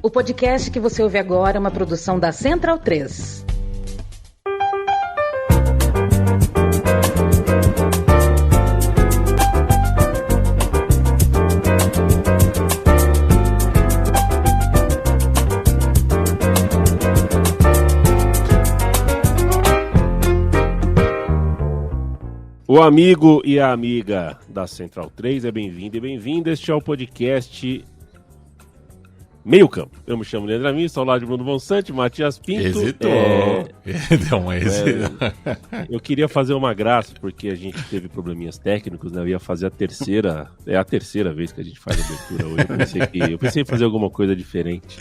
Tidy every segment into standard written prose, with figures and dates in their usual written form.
O podcast que você ouve agora é uma produção da Central 3. O amigo e a amiga da Central 3 é bem-vindo e bem-vinda. Este é o podcast Meio Campo. Eu me chamo Leandro Amin, estou ao lado de Bruno Bonsante, Matias Pinto. Hesitou. Deu uma hesita. Eu queria fazer uma graça, porque a gente teve probleminhas técnicos, né? Eu ia fazer a terceira vez que a gente faz a abertura hoje. Eu pensei em fazer alguma coisa diferente.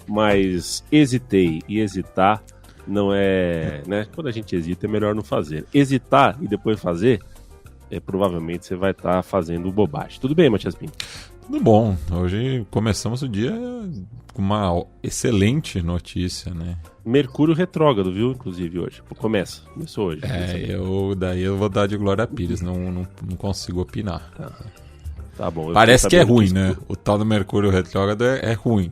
Mas hesitei, e hesitar não é, né? Quando a gente hesita é melhor não fazer. Hesitar e depois fazer, provavelmente você vai estar fazendo bobagem. Tudo bem, Matias Pinto? Tudo bom. Hoje começamos o dia com uma excelente notícia, né? Mercúrio retrógrado, viu? Inclusive hoje. Começou hoje. Eu vou dar de Glória Pires, não consigo opinar. Tá bom. Parece que é ruim, né? O tal do Mercúrio retrógrado é ruim,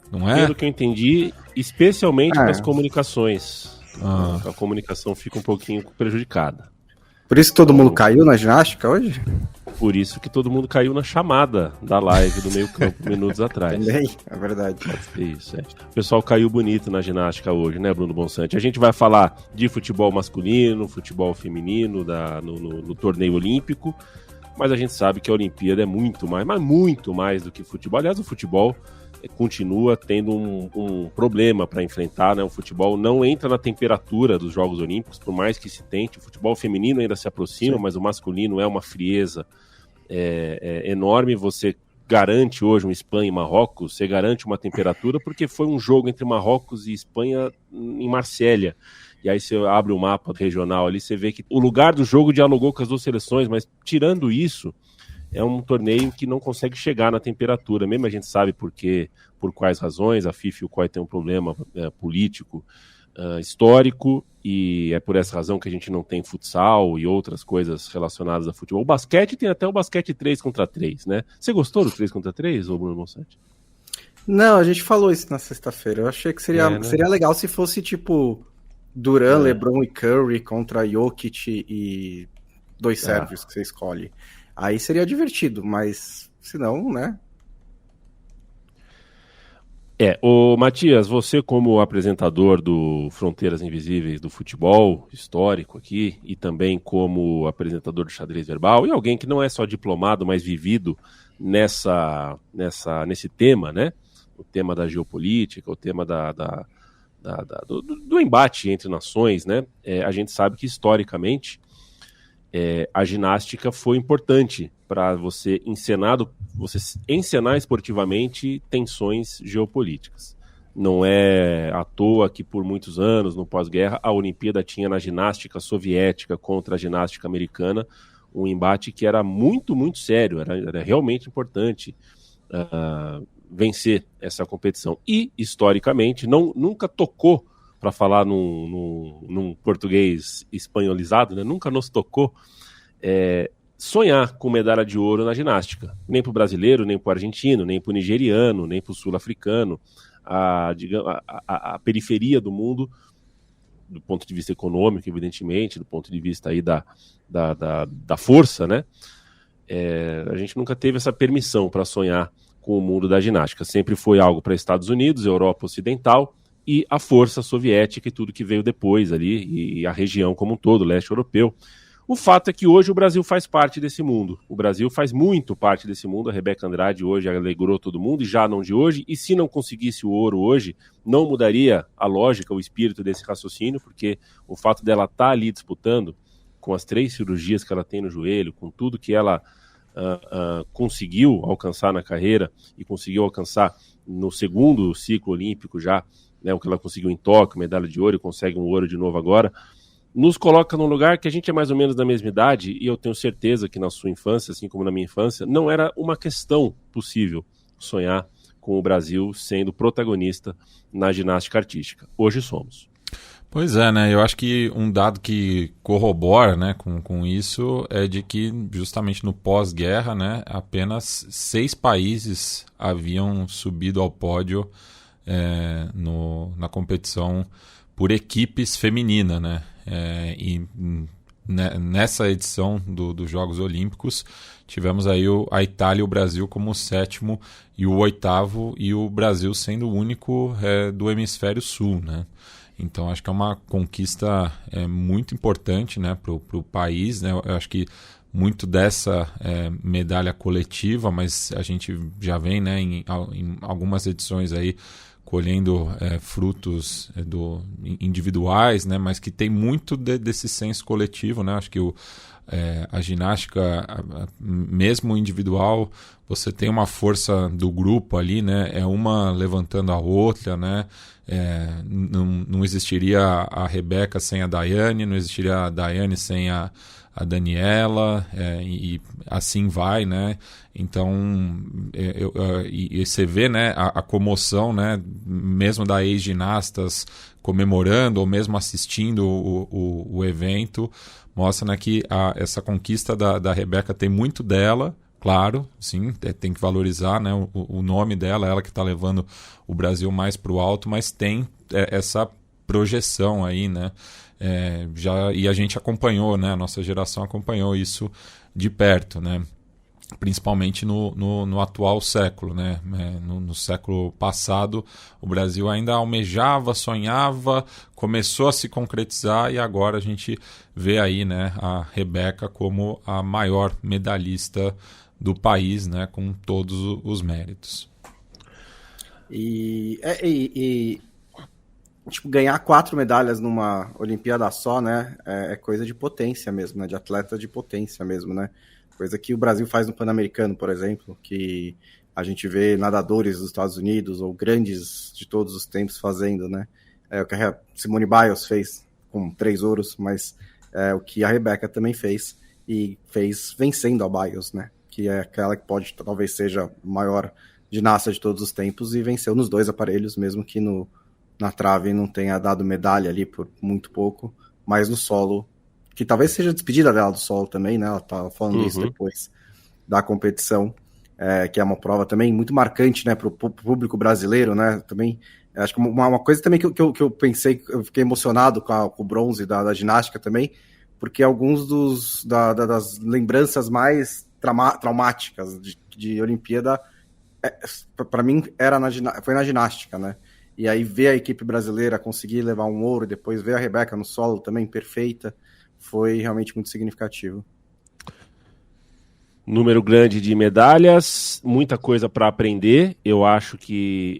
não é? Pelo que eu entendi, especialmente nas comunicações. A comunicação fica um pouquinho prejudicada. Por isso que todo mundo caiu na ginástica hoje? Por isso que todo mundo caiu na chamada da live do Meio Campo minutos atrás. Também, é verdade. Isso, O pessoal caiu bonito na ginástica hoje, né, Bruno Bonsante? A gente vai falar de futebol masculino, futebol feminino no torneio olímpico, mas a gente sabe que a Olimpíada é muito mais, mas muito mais do que futebol. Aliás, o futebol continua tendo um problema para enfrentar, né? O futebol não entra na temperatura dos Jogos Olímpicos, por mais que se tente. O futebol feminino ainda se aproxima, mas o masculino é uma frieza enorme. Você garante hoje um Espanha e Marrocos, você garante uma temperatura, porque foi um jogo entre Marrocos e Espanha em Marsella. E aí você abre o mapa regional ali, você vê que o lugar do jogo dialogou com as duas seleções, mas tirando isso, é um torneio que não consegue chegar na temperatura, mesmo a gente sabe por quais razões. A FIFA e o COI tem um problema político, histórico, e é por essa razão que a gente não tem futsal e outras coisas relacionadas a futebol. O basquete tem até o basquete 3 contra 3, né? Você gostou do 3 contra 3, ou Bruno Bonsante? Não, a gente falou isso na sexta-feira. Eu achei que seria legal se fosse tipo Duran, LeBron e Curry contra Jokic e dois sérvios que você escolhe. Aí seria divertido, mas se não, né? Ô Matias, você como apresentador do Fronteiras Invisíveis do futebol histórico aqui, e também como apresentador do xadrez verbal, e alguém que não é só diplomado, mas vivido nesse tema, né? O tema da geopolítica, o tema do embate entre nações, né? A gente sabe que historicamente a ginástica foi importante para você encenar esportivamente tensões geopolíticas. Não é à toa que por muitos anos, no pós-guerra, a Olimpíada tinha na ginástica soviética contra a ginástica americana um embate que era muito, muito sério, era realmente importante vencer essa competição. E, historicamente, nunca tocou, para falar num português espanholizado, né? Nunca nos tocou sonhar com medalha de ouro na ginástica. Nem para o brasileiro, nem para o argentino, nem para o nigeriano, nem para o sul-africano. A periferia do mundo, do ponto de vista econômico, evidentemente, do ponto de vista aí da força, né? A gente nunca teve essa permissão para sonhar com o mundo da ginástica. Sempre foi algo para Estados Unidos, Europa Ocidental, e a força soviética e tudo que veio depois ali, e a região como um todo, leste europeu. O fato é que hoje o Brasil faz parte desse mundo. O Brasil faz muito parte desse mundo. A Rebeca Andrade hoje alegrou todo mundo, e já não de hoje. E se não conseguisse o ouro hoje, não mudaria a lógica, o espírito desse raciocínio, porque o fato dela estar ali disputando, com as 3 cirurgias que ela tem no joelho, com tudo que ela conseguiu alcançar na carreira e conseguiu alcançar no segundo ciclo olímpico já, né, o que ela conseguiu em Tóquio, medalha de ouro, e consegue um ouro de novo agora, nos coloca num lugar que a gente é mais ou menos da mesma idade, e eu tenho certeza que na sua infância, assim como na minha infância, não era uma questão possível sonhar com o Brasil sendo protagonista na ginástica artística. Hoje somos. Pois é, né? Eu acho que um dado que corrobora, né, com isso é de que justamente no pós-guerra, né, apenas 6 países haviam subido ao pódio na competição por equipes feminina, né? Nessa edição dos Jogos Olímpicos tivemos aí a Itália e o Brasil como o 7º e o 8º, e o Brasil sendo o único do hemisfério sul, né? Então acho que é uma conquista muito importante, né, para o país, né? Eu acho que muito dessa medalha coletiva, mas a gente já vem, né, em algumas edições aí colhendo frutos individuais, né, mas que tem muito desse senso coletivo, né? Acho que a ginástica, mesmo individual, você tem uma força do grupo ali, né? É uma levantando a outra, né? Não existiria a Rebeca sem a Daiane, não existiria a Daiane sem a Daniela, e assim vai, né? Então, e você vê, né, a comoção, né, mesmo da ex-ginastas comemorando ou mesmo assistindo o evento, mostra, né, que essa conquista da Rebeca tem muito dela, claro, sim, tem que valorizar, né, o nome dela, ela que está levando o Brasil mais para o alto, mas tem essa projeção aí, né? E a gente acompanhou, né? A nossa geração acompanhou isso de perto, né? Principalmente no atual século, né? No século passado, o Brasil ainda almejava, sonhava, começou a se concretizar, e agora a gente vê aí, né, a Rebeca como a maior medalhista do país, né, com todos os méritos. Tipo, ganhar 4 medalhas numa Olimpíada só, né, é coisa de potência mesmo, né, de atleta de potência mesmo, né, coisa que o Brasil faz no Pan-Americano, por exemplo, que a gente vê nadadores dos Estados Unidos ou grandes de todos os tempos fazendo, né, o que a Simone Biles fez com 3 ouros, mas o que a Rebeca também fez, e fez vencendo a Biles, né, que é aquela que talvez seja a maior ginasta de todos os tempos, e venceu nos 2 aparelhos, mesmo que na trave não tenha dado medalha ali por muito pouco, mas no solo, que talvez seja a despedida dela do solo também, né? Ela tá falando isso depois da competição, que é uma prova também muito marcante, né, para o público brasileiro, né? Também acho que uma coisa também que eu pensei, eu fiquei emocionado com o bronze da ginástica também, porque alguns das lembranças mais traumáticas de Olimpíada, para mim foi na ginástica, né? E aí ver a equipe brasileira conseguir levar um ouro, e depois ver a Rebeca no solo também perfeita, foi realmente muito significativo. Número grande de medalhas, muita coisa para aprender. Eu acho que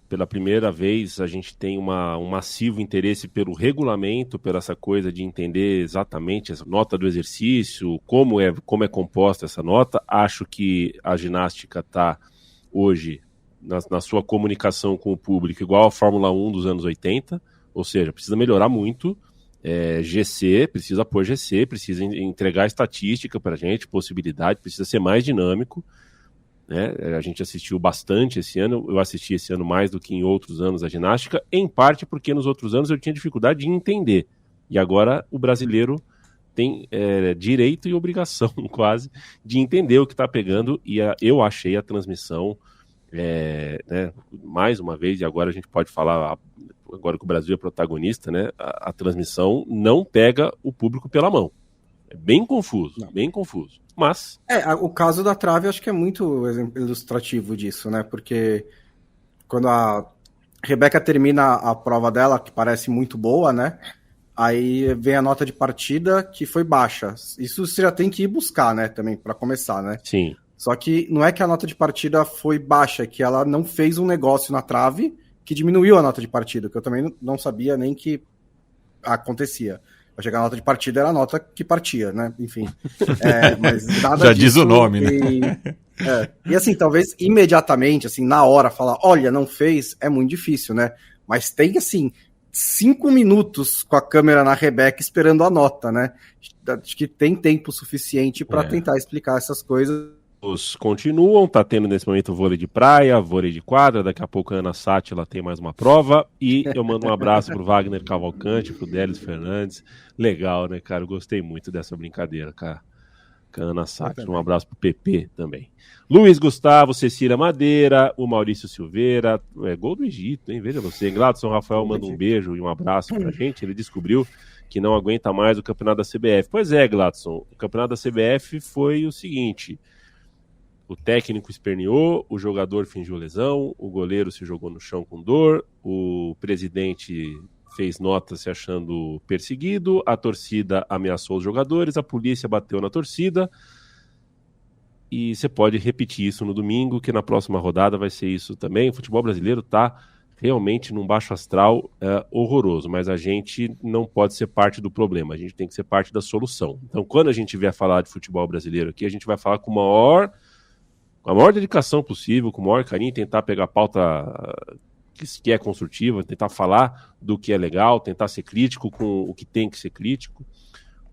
pela primeira vez a gente tem um massivo interesse pelo regulamento, por essa coisa de entender exatamente essa nota do exercício, como é composta essa nota. Acho que a ginástica está hoje na sua comunicação com o público igual a Fórmula 1 dos anos 80, ou seja, precisa melhorar muito. GC, precisa pôr GC, precisa entregar estatística para a gente, possibilidade, precisa ser mais dinâmico, né? A gente assistiu bastante esse ano, eu assisti esse ano mais do que em outros anos a ginástica, em parte porque nos outros anos eu tinha dificuldade de entender, e agora o brasileiro tem direito e obrigação quase de entender o que está pegando, e eu achei a transmissão, né, mais uma vez, e agora a gente pode falar, agora que o Brasil é protagonista, né, a transmissão não pega o público pela mão. É bem confuso, bem confuso. Mas... o caso da trave acho que é muito ilustrativo disso, né, porque quando a Rebeca termina a prova dela, que parece muito boa, né, aí vem a nota de partida que foi baixa. Isso você já tem que ir buscar, né, também, para começar, né? Sim. Só que não é que a nota de partida foi baixa, é que ela não fez um negócio na trave que diminuiu a nota de partida, que eu também não sabia nem que acontecia. Eu achei que a nota de partida era a nota que partia, né? Enfim. Mas nada já disso, diz o nome, né? E assim, talvez imediatamente, assim, na hora, falar, olha, não fez, é muito difícil, né? Mas tem, assim, 5 minutos com a câmera na Rebeca esperando a nota, né? Acho que tem tempo suficiente para tentar explicar essas coisas continuam, tá tendo nesse momento vôlei de praia, vôlei de quadra, daqui a pouco a Ana Sátila tem mais uma prova, e eu mando um abraço pro Wagner Cavalcante, pro Délis Fernandes. Legal, né, cara? Eu gostei muito dessa brincadeira, cara. Com a Ana Sátila. Um abraço pro PP também. Luiz Gustavo, Cecília Madeira, o Maurício Silveira, gol do Egito, hein? Veja você. Gladson Rafael manda um beijo e um abraço pra gente, ele descobriu que não aguenta mais o campeonato da CBF. Pois é, Gladson, o campeonato da CBF foi o seguinte: o técnico esperneou, o jogador fingiu lesão, o goleiro se jogou no chão com dor, o presidente fez nota se achando perseguido, a torcida ameaçou os jogadores, a polícia bateu na torcida, e você pode repetir isso no domingo, que na próxima rodada vai ser isso também. O futebol brasileiro está realmente num baixo astral horroroso, mas a gente não pode ser parte do problema, a gente tem que ser parte da solução. Então, quando a gente vier falar de futebol brasileiro aqui, a gente vai falar com a maior dedicação possível, com o maior carinho, tentar pegar a pauta que é construtiva, tentar falar do que é legal, tentar ser crítico com o que tem que ser crítico,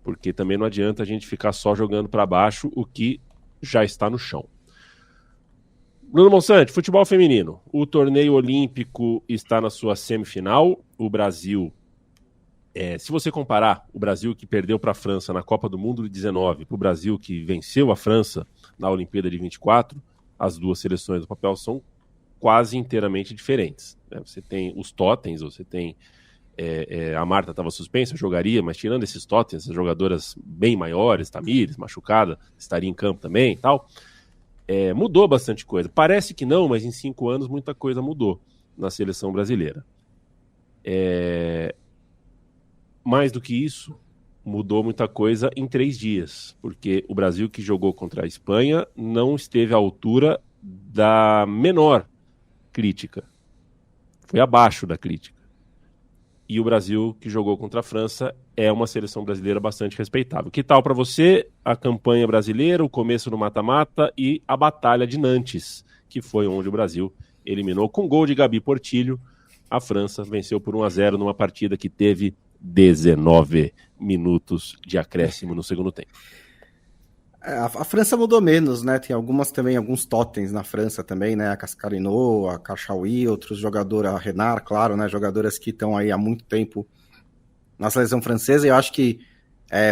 porque também não adianta a gente ficar só jogando para baixo o que já está no chão. Bruno Monsante, futebol feminino. O torneio olímpico está na sua semifinal. O Brasil, se você comparar o Brasil que perdeu para a França na Copa do Mundo de 19 para o Brasil que venceu a França na Olimpíada de 24, as duas seleções do papel são quase inteiramente diferentes. Você tem os totens, você tem a Marta estava suspensa, jogaria, mas tirando esses totens, as jogadoras bem maiores, Tamires, machucada, estaria em campo também e tal. Mudou bastante coisa. Parece que não, mas em 5 anos muita coisa mudou na seleção brasileira. Mais do que isso, mudou muita coisa em 3 dias, porque o Brasil que jogou contra a Espanha não esteve à altura da menor crítica. Foi abaixo da crítica. E o Brasil que jogou contra a França é uma seleção brasileira bastante respeitável. Que tal para você a campanha brasileira, o começo no mata-mata e a batalha de Nantes, que foi onde o Brasil eliminou com gol de Gabi Portillo. A França venceu por 1-0 numa partida que teve 19 minutos de acréscimo no segundo tempo. A França mudou menos, né? Tem alguns totens na França também, né? A Cascarino, a Cachaui, outros jogadores, a Renard, claro, né? Jogadoras que estão aí há muito tempo na seleção francesa. E eu acho que,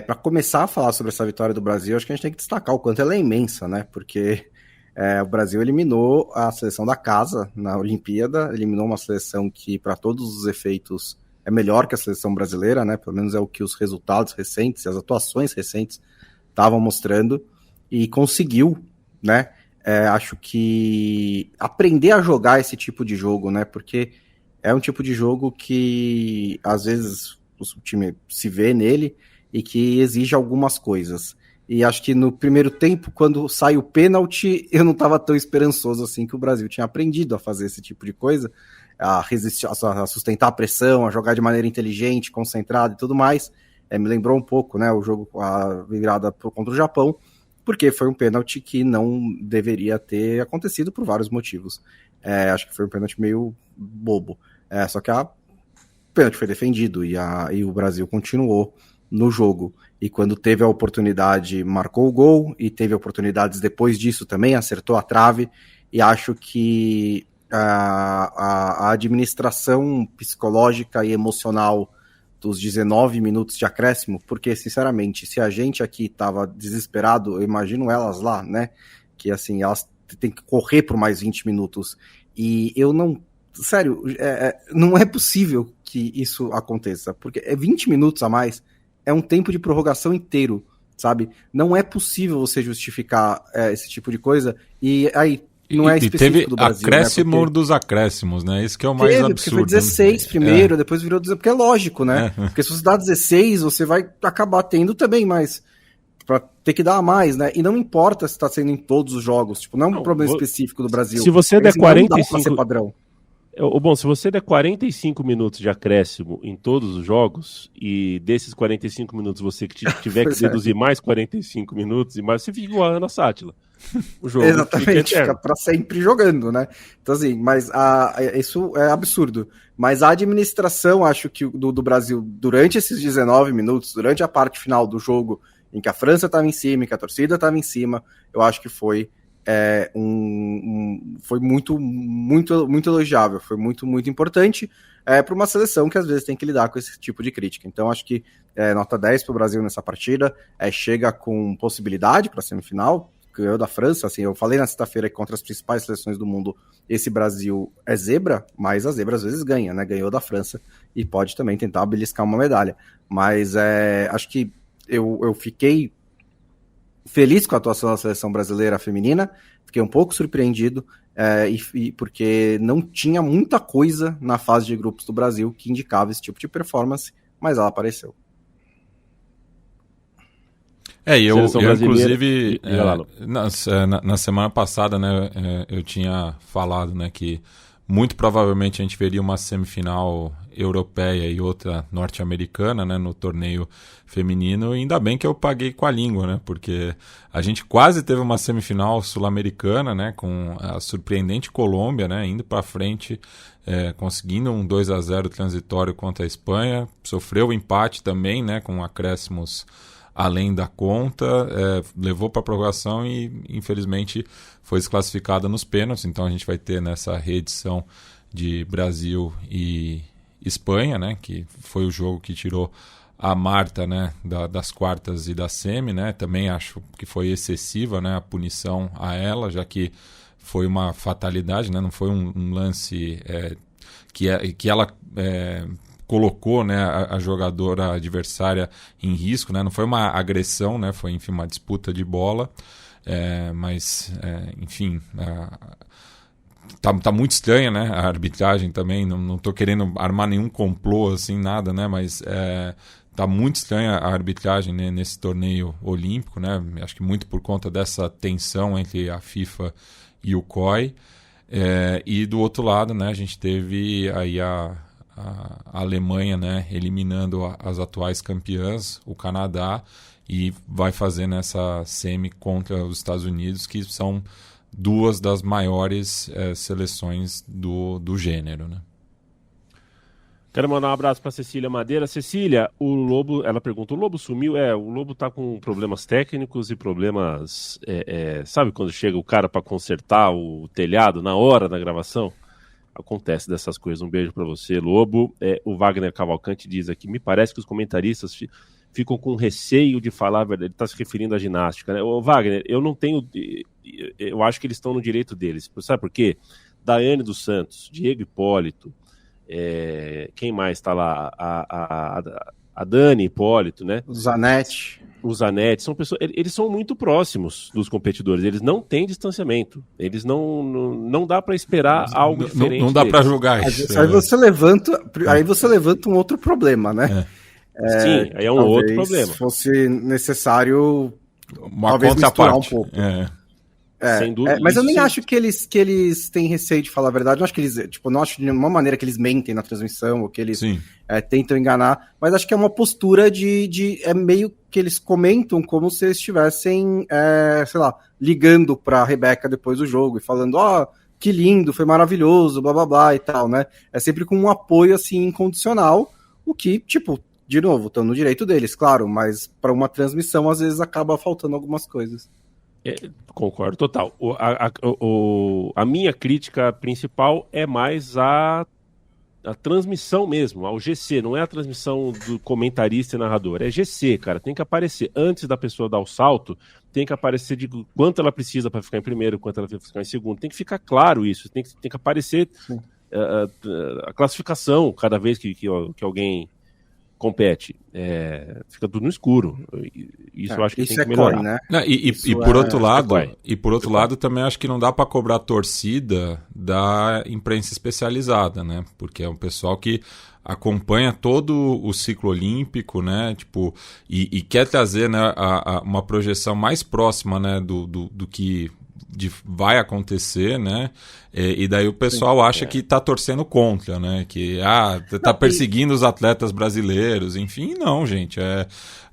para começar a falar sobre essa vitória do Brasil, acho que a gente tem que destacar o quanto ela é imensa, né? Porque o Brasil eliminou a seleção da casa na Olimpíada, eliminou uma seleção que, para todos os efeitos, é melhor que a seleção brasileira, né? Pelo menos é o que os resultados recentes, as atuações recentes estavam mostrando, e conseguiu, né, acho que aprender a jogar esse tipo de jogo, né, porque é um tipo de jogo que às vezes o time se vê nele e que exige algumas coisas. E acho que no primeiro tempo, quando sai o pênalti, eu não estava tão esperançoso assim, que o Brasil tinha aprendido a fazer esse tipo de coisa, a resistir, a sustentar a pressão, a jogar de maneira inteligente, concentrada e tudo mais. Me lembrou um pouco, né, o jogo, a virada contra o Japão, porque foi um pênalti que não deveria ter acontecido por vários motivos. Acho que foi um pênalti meio bobo. Só que o pênalti foi defendido e o Brasil continuou no jogo. E quando teve a oportunidade, marcou o gol, e teve oportunidades depois disso também, acertou a trave, e acho que a administração psicológica e emocional dos 19 minutos de acréscimo, porque, sinceramente, se a gente aqui estava desesperado, eu imagino elas lá, né, que, assim, elas têm que correr por mais 20 minutos, e eu não, sério, não é possível que isso aconteça, porque 20 minutos a mais é um tempo de prorrogação inteiro, sabe, não é possível você justificar esse tipo de coisa, e aí, não é específico do Brasil. Teve acréscimo, né? Porque dos acréscimos, né? Isso que é o mais absurdo. Porque foi 16 primeiro, depois virou 16, porque é lógico, né? Porque se você dá 16, você vai acabar tendo também, mas pra ter que dar a mais, né? E não importa se tá sendo em todos os jogos, tipo, não é um problema específico do Brasil. Se você der 45... Não dá pra ser padrão. Bom, se você der 45 minutos de acréscimo em todos os jogos, e desses 45 minutos você tiver que deduzir mais 45 minutos, e mais, você fica igual a Ana Sátila. O jogo exatamente, fica pra sempre jogando, né? Então, assim, mas isso é absurdo. Mas a administração, acho que do Brasil, durante esses 19 minutos, durante a parte final do jogo, em que a França estava em cima, em que a torcida estava em cima, eu acho que foi foi muito elogiável, foi muito importante para uma seleção que às vezes tem que lidar com esse tipo de crítica. Então acho que nota 10 para o Brasil nessa partida, chega com possibilidade para a semifinal, ganhou da França, assim, eu falei na sexta-feira que contra as principais seleções do mundo, esse Brasil é zebra, mas a zebra às vezes ganha, né? Ganhou da França e pode também tentar beliscar uma medalha. Mas acho que eu fiquei feliz com a atuação da seleção brasileira feminina, fiquei um pouco surpreendido, porque não tinha muita coisa na fase de grupos do Brasil que indicava esse tipo de performance, mas ela apareceu. Eu inclusive, na semana passada, né, eu tinha falado, né, que muito provavelmente a gente veria uma semifinal europeia e outra norte-americana, né, no torneio feminino, e ainda bem que eu paguei com a língua, né, porque a gente quase teve uma semifinal sul-americana, né, com a surpreendente Colômbia, né, indo para frente, conseguindo um 2-0 transitório contra a Espanha, sofreu o empate também, né, com acréscimos além da conta, levou para a prorrogação e infelizmente foi desclassificada nos pênaltis. Então a gente vai ter nessa reedição de Brasil e Espanha, né, que foi o jogo que tirou a Marta, né, das quartas e da semi, né. Também acho que foi excessiva, né, a punição a ela, já que foi uma fatalidade, né, não foi um lance que ela colocou, né, a jogadora adversária em risco, né, não foi uma agressão, né, foi, enfim, uma disputa de bola, mas, enfim, tá muito estranha, né, a arbitragem também, não tô querendo armar nenhum complô, assim, nada, né, mas tá muito estranha a arbitragem, né, nesse torneio olímpico, né, acho que muito por conta dessa tensão entre a FIFA e o COI, e do outro lado, né, a gente teve aí a Alemanha, né, eliminando as atuais campeãs, o Canadá, e vai fazer nessa semi contra os Estados Unidos, que são duas das maiores seleções do gênero, né? Quero mandar um abraço para Cecília Madeira. Cecília, o Lobo, ela pergunta, o Lobo sumiu? O Lobo tá com problemas técnicos e problemas, sabe quando chega o cara para consertar o telhado na hora da gravação? Acontece dessas coisas. Um beijo para você, Lobo. O Wagner Cavalcante diz aqui, me parece que os comentaristas ficam com receio de falar a verdade. Ele está se referindo à ginástica, né? Ô, Wagner, eu não tenho... Eu acho que eles estão no direito deles. Sabe por quê? Daiane dos Santos, Diego Hipólito, quem mais está lá? A Dani Hipólito, né? O Zanetti, são pessoas, eles são muito próximos dos competidores, eles não têm distanciamento, eles não dá para esperar algo diferente. Não dá para julgar isso. Aí você levanta um outro problema, né? Sim, aí é um outro problema. Se fosse necessário uma conta à parte. Um pouco. Sem dúvida, mas eu nem acho que eles têm receio de falar a verdade. Não acho que eles, não acho de nenhuma maneira que eles mentem na transmissão ou que eles tentam enganar, mas acho que é uma postura de meio que eles comentam como se eles estivessem, sei lá, ligando pra Rebeca depois do jogo e falando, que lindo, foi maravilhoso, blá blá blá e tal, né? É sempre com um apoio assim incondicional, o que, tipo, de novo, estão no direito deles, claro, mas para uma transmissão às vezes acaba faltando algumas coisas. Concordo total. A minha crítica principal é mais a transmissão mesmo, ao GC, não é a transmissão do comentarista e narrador, é GC, cara, tem que aparecer, antes da pessoa dar o salto, tem que aparecer de quanto ela precisa para ficar em primeiro, quanto ela precisa ficar em segundo, tem que ficar claro isso, tem que aparecer a classificação cada vez que alguém compete, fica tudo no escuro. Isso eu acho que tem que melhorar. Né? E por outro lado, também acho que não dá para cobrar a torcida da imprensa especializada, né? Porque é um pessoal que acompanha todo o ciclo olímpico, né? Tipo, e quer trazer, né, uma projeção mais próxima, né, do que vai acontecer, né? E daí o pessoal acha que tá torcendo contra, né? Que tá perseguindo os atletas brasileiros, enfim, não, gente.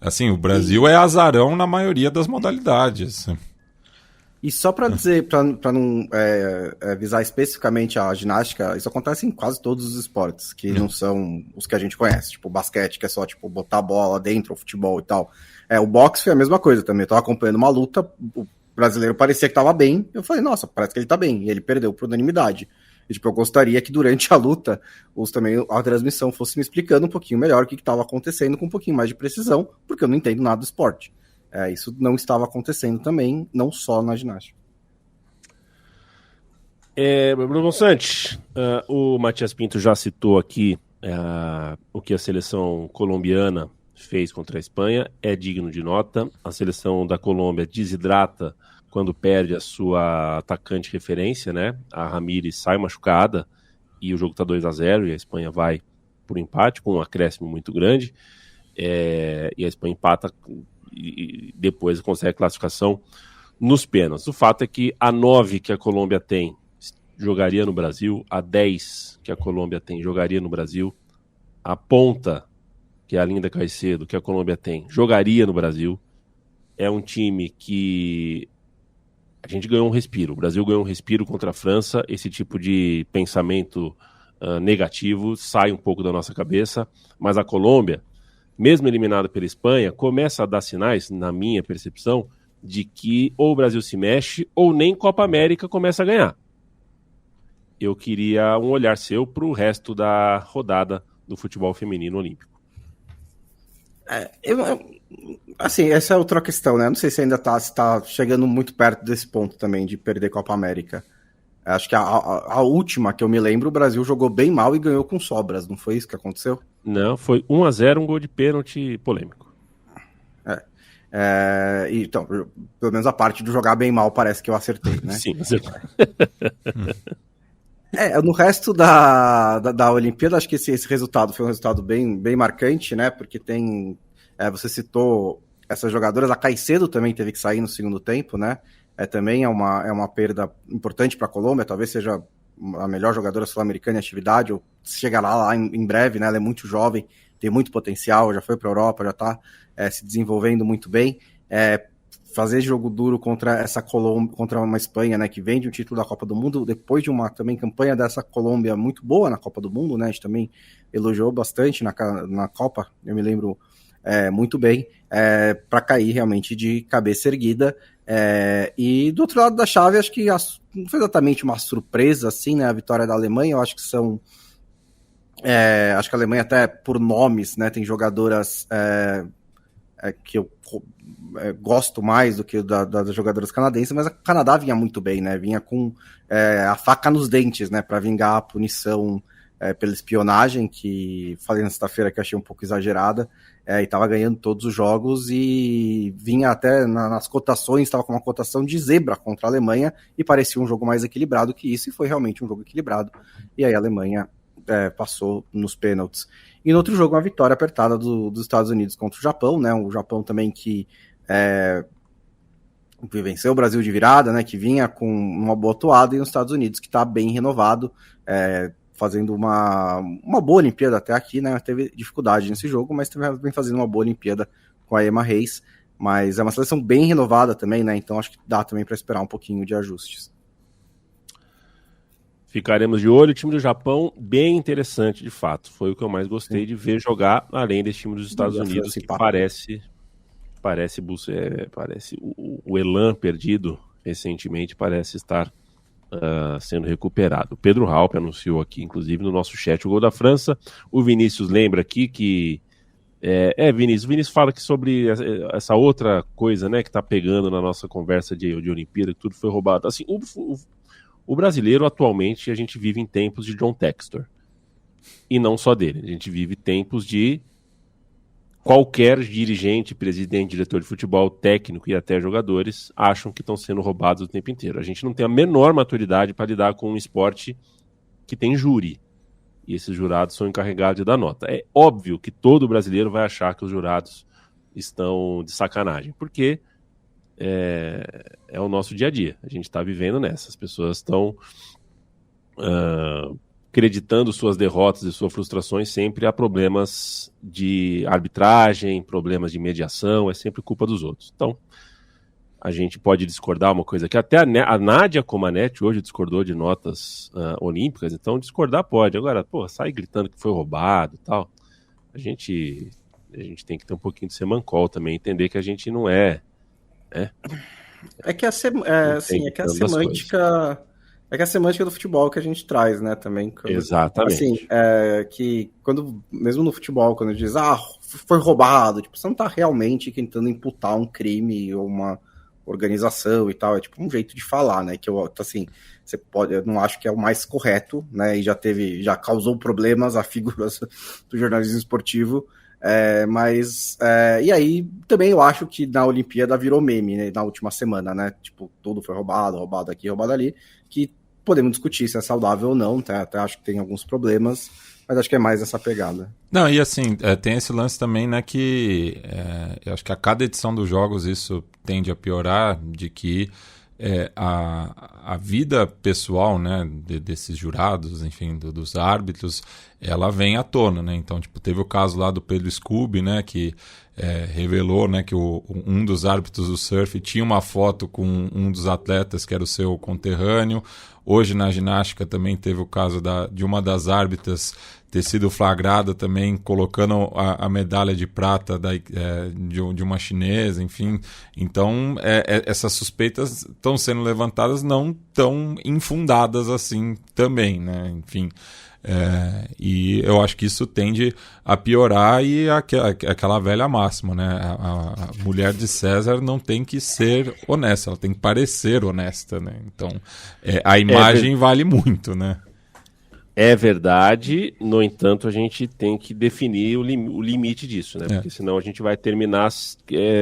Assim, o Brasil é azarão na maioria das modalidades. E só para dizer, para não visar especificamente a ginástica, isso acontece em quase todos os esportes, que não são os que a gente conhece, tipo o basquete, que é só tipo botar a bola dentro, o futebol e tal. O boxe foi a mesma coisa também. Eu tava acompanhando uma luta, brasileiro parecia que estava bem. Eu falei, nossa, parece que ele tá bem. E ele perdeu por unanimidade. E, tipo, eu gostaria que durante a luta também a transmissão fosse me explicando um pouquinho melhor o que estava acontecendo com um pouquinho mais de precisão, porque eu não entendo nada do esporte. Isso não estava acontecendo também, não só na ginástica. Bruno Monsante, o Matias Pinto já citou aqui o que a seleção colombiana fez contra a Espanha, é digno de nota. A seleção da Colômbia desidrata quando perde a sua atacante referência, né? A Ramírez sai machucada e o jogo está 2-0 e a Espanha vai por empate, com um acréscimo muito grande, e a Espanha empata e depois consegue a classificação nos pênaltis. O fato é que a 9 que a Colômbia tem jogaria no Brasil, a 10 que a Colômbia tem jogaria no Brasil, a ponta, que é a Linda Caicedo, que a Colômbia tem, jogaria no Brasil. É um time que a gente ganhou um respiro, o Brasil ganhou um respiro contra a França. Esse tipo de pensamento negativo sai um pouco da nossa cabeça, mas a Colômbia, mesmo eliminada pela Espanha, começa a dar sinais, na minha percepção, de que ou o Brasil se mexe ou nem Copa América começa a ganhar. Eu queria um olhar seu para o resto da rodada do futebol feminino olímpico. Assim, essa é outra questão, né? Não sei se ainda está chegando muito perto desse ponto também de perder Copa América. Acho que a última que eu me lembro, o Brasil jogou bem mal e ganhou com sobras, não foi isso que aconteceu? Não, foi 1-0, um gol de pênalti polêmico. Então, pelo menos a parte de jogar bem mal parece que eu acertei, né? Sim, acertou. No resto da Olimpíada, acho que esse resultado foi um resultado bem, bem marcante, né? Porque você citou essas jogadoras, a Caicedo também teve que sair no segundo tempo, né? Também é uma perda importante para a Colômbia, talvez seja a melhor jogadora sul-americana em atividade, ou chegará lá em breve, né? Ela é muito jovem, tem muito potencial, já foi para a Europa, já está se desenvolvendo muito bem. Fazer jogo duro contra essa Colômbia, contra uma Espanha, né, que vende o título da Copa do Mundo, depois de uma também campanha dessa Colômbia muito boa na Copa do Mundo, né, a gente também elogiou bastante na Copa, eu me lembro muito bem, para cair realmente de cabeça erguida. E do outro lado da chave, acho que não foi exatamente uma surpresa, assim, né, a vitória da Alemanha. Eu acho que acho que a Alemanha, até por nomes, né, tem jogadoras que eu gosto mais do que das jogadoras canadenses, mas a Canadá vinha muito bem, né? Vinha com a faca nos dentes, né? Para vingar a punição pela espionagem, que falei na sexta-feira que achei um pouco exagerada, e estava ganhando todos os jogos e vinha até nas cotações, estava com uma cotação de zebra contra a Alemanha e parecia um jogo mais equilibrado que isso, e foi realmente um jogo equilibrado. E aí a Alemanha passou nos pênaltis. E no outro jogo, uma vitória apertada dos Estados Unidos contra o Japão, né? O Japão também que venceu o Brasil de virada, né? Que vinha com uma boa toada, e os Estados Unidos que está bem renovado, fazendo uma boa Olimpíada até aqui, né? Teve dificuldade nesse jogo, mas vem fazendo uma boa Olimpíada com a Emma Hayes. Mas é uma seleção bem renovada também, né? Então acho que dá também para esperar um pouquinho de ajustes. Ficaremos de olho. O time do Japão, bem interessante, de fato. Foi o que eu mais gostei de ver jogar, além desse time dos Estados Unidos, que parece o elan perdido recentemente, parece estar sendo recuperado. O Pedro Halpe anunciou aqui, inclusive, no nosso chat, o gol da França. O Vinícius lembra aqui que... Vinícius. O Vinícius fala que sobre essa outra coisa, né, que está pegando na nossa conversa de Olimpíada, que tudo foi roubado. Assim, o brasileiro, atualmente, a gente vive em tempos de John Textor. E não só dele. A gente vive tempos de qualquer dirigente, presidente, diretor de futebol, técnico e até jogadores acham que estão sendo roubados o tempo inteiro. A gente não tem a menor maturidade para lidar com um esporte que tem júri. E esses jurados são encarregados de dar nota. É óbvio que todo brasileiro vai achar que os jurados estão de sacanagem. Porque... é o nosso dia a dia, a gente está vivendo nessa. As pessoas estão acreditando suas derrotas e suas frustrações sempre a problemas de arbitragem, problemas de mediação, é sempre culpa dos outros. Então, a gente pode discordar uma coisa que até a Nádia Comaneci hoje discordou de notas olímpicas, então discordar pode. Agora, sai gritando que foi roubado e tal. A gente tem que ter um pouquinho de semancol também, entender que a gente não é É que a semântica... É que a semântica do futebol que a gente traz, né, também. Exatamente. Assim, que quando, mesmo no futebol, quando diz, foi roubado, tipo, você não tá realmente tentando imputar um crime ou uma organização e tal, é tipo um jeito de falar, né, que eu, assim, eu não acho que é o mais correto, né, e já causou problemas a figuras do jornalismo esportivo, e aí também eu acho que na Olimpíada virou meme, né, na última semana, né, tipo, tudo foi roubado aqui, roubado ali, que podemos discutir se é saudável ou não, tá? Até acho que tem alguns problemas, mas acho que é mais essa pegada. Não, e assim, tem esse lance também, né, que eu acho que a cada edição dos jogos isso tende a piorar, de que a vida pessoal, né, desses jurados, enfim, dos árbitros, ela vem à tona, né? Então, tipo, teve o caso lá do Pedro Scooby, né, que revelou, né, que um dos árbitros do surf tinha uma foto com um dos atletas que era o seu conterrâneo. Hoje na ginástica também teve o caso de uma das árbitras ter sido flagrada também colocando a medalha de prata de uma chinesa, enfim. Então, essas suspeitas estão sendo levantadas não tão infundadas assim também, né? Enfim, e eu acho que isso tende a piorar, e aquela velha máxima, né? A mulher de César não tem que ser honesta, ela tem que parecer honesta, né? Então, a imagem vale muito, né? É verdade, no entanto, a gente tem que definir o limite disso, né? Porque senão a gente vai terminar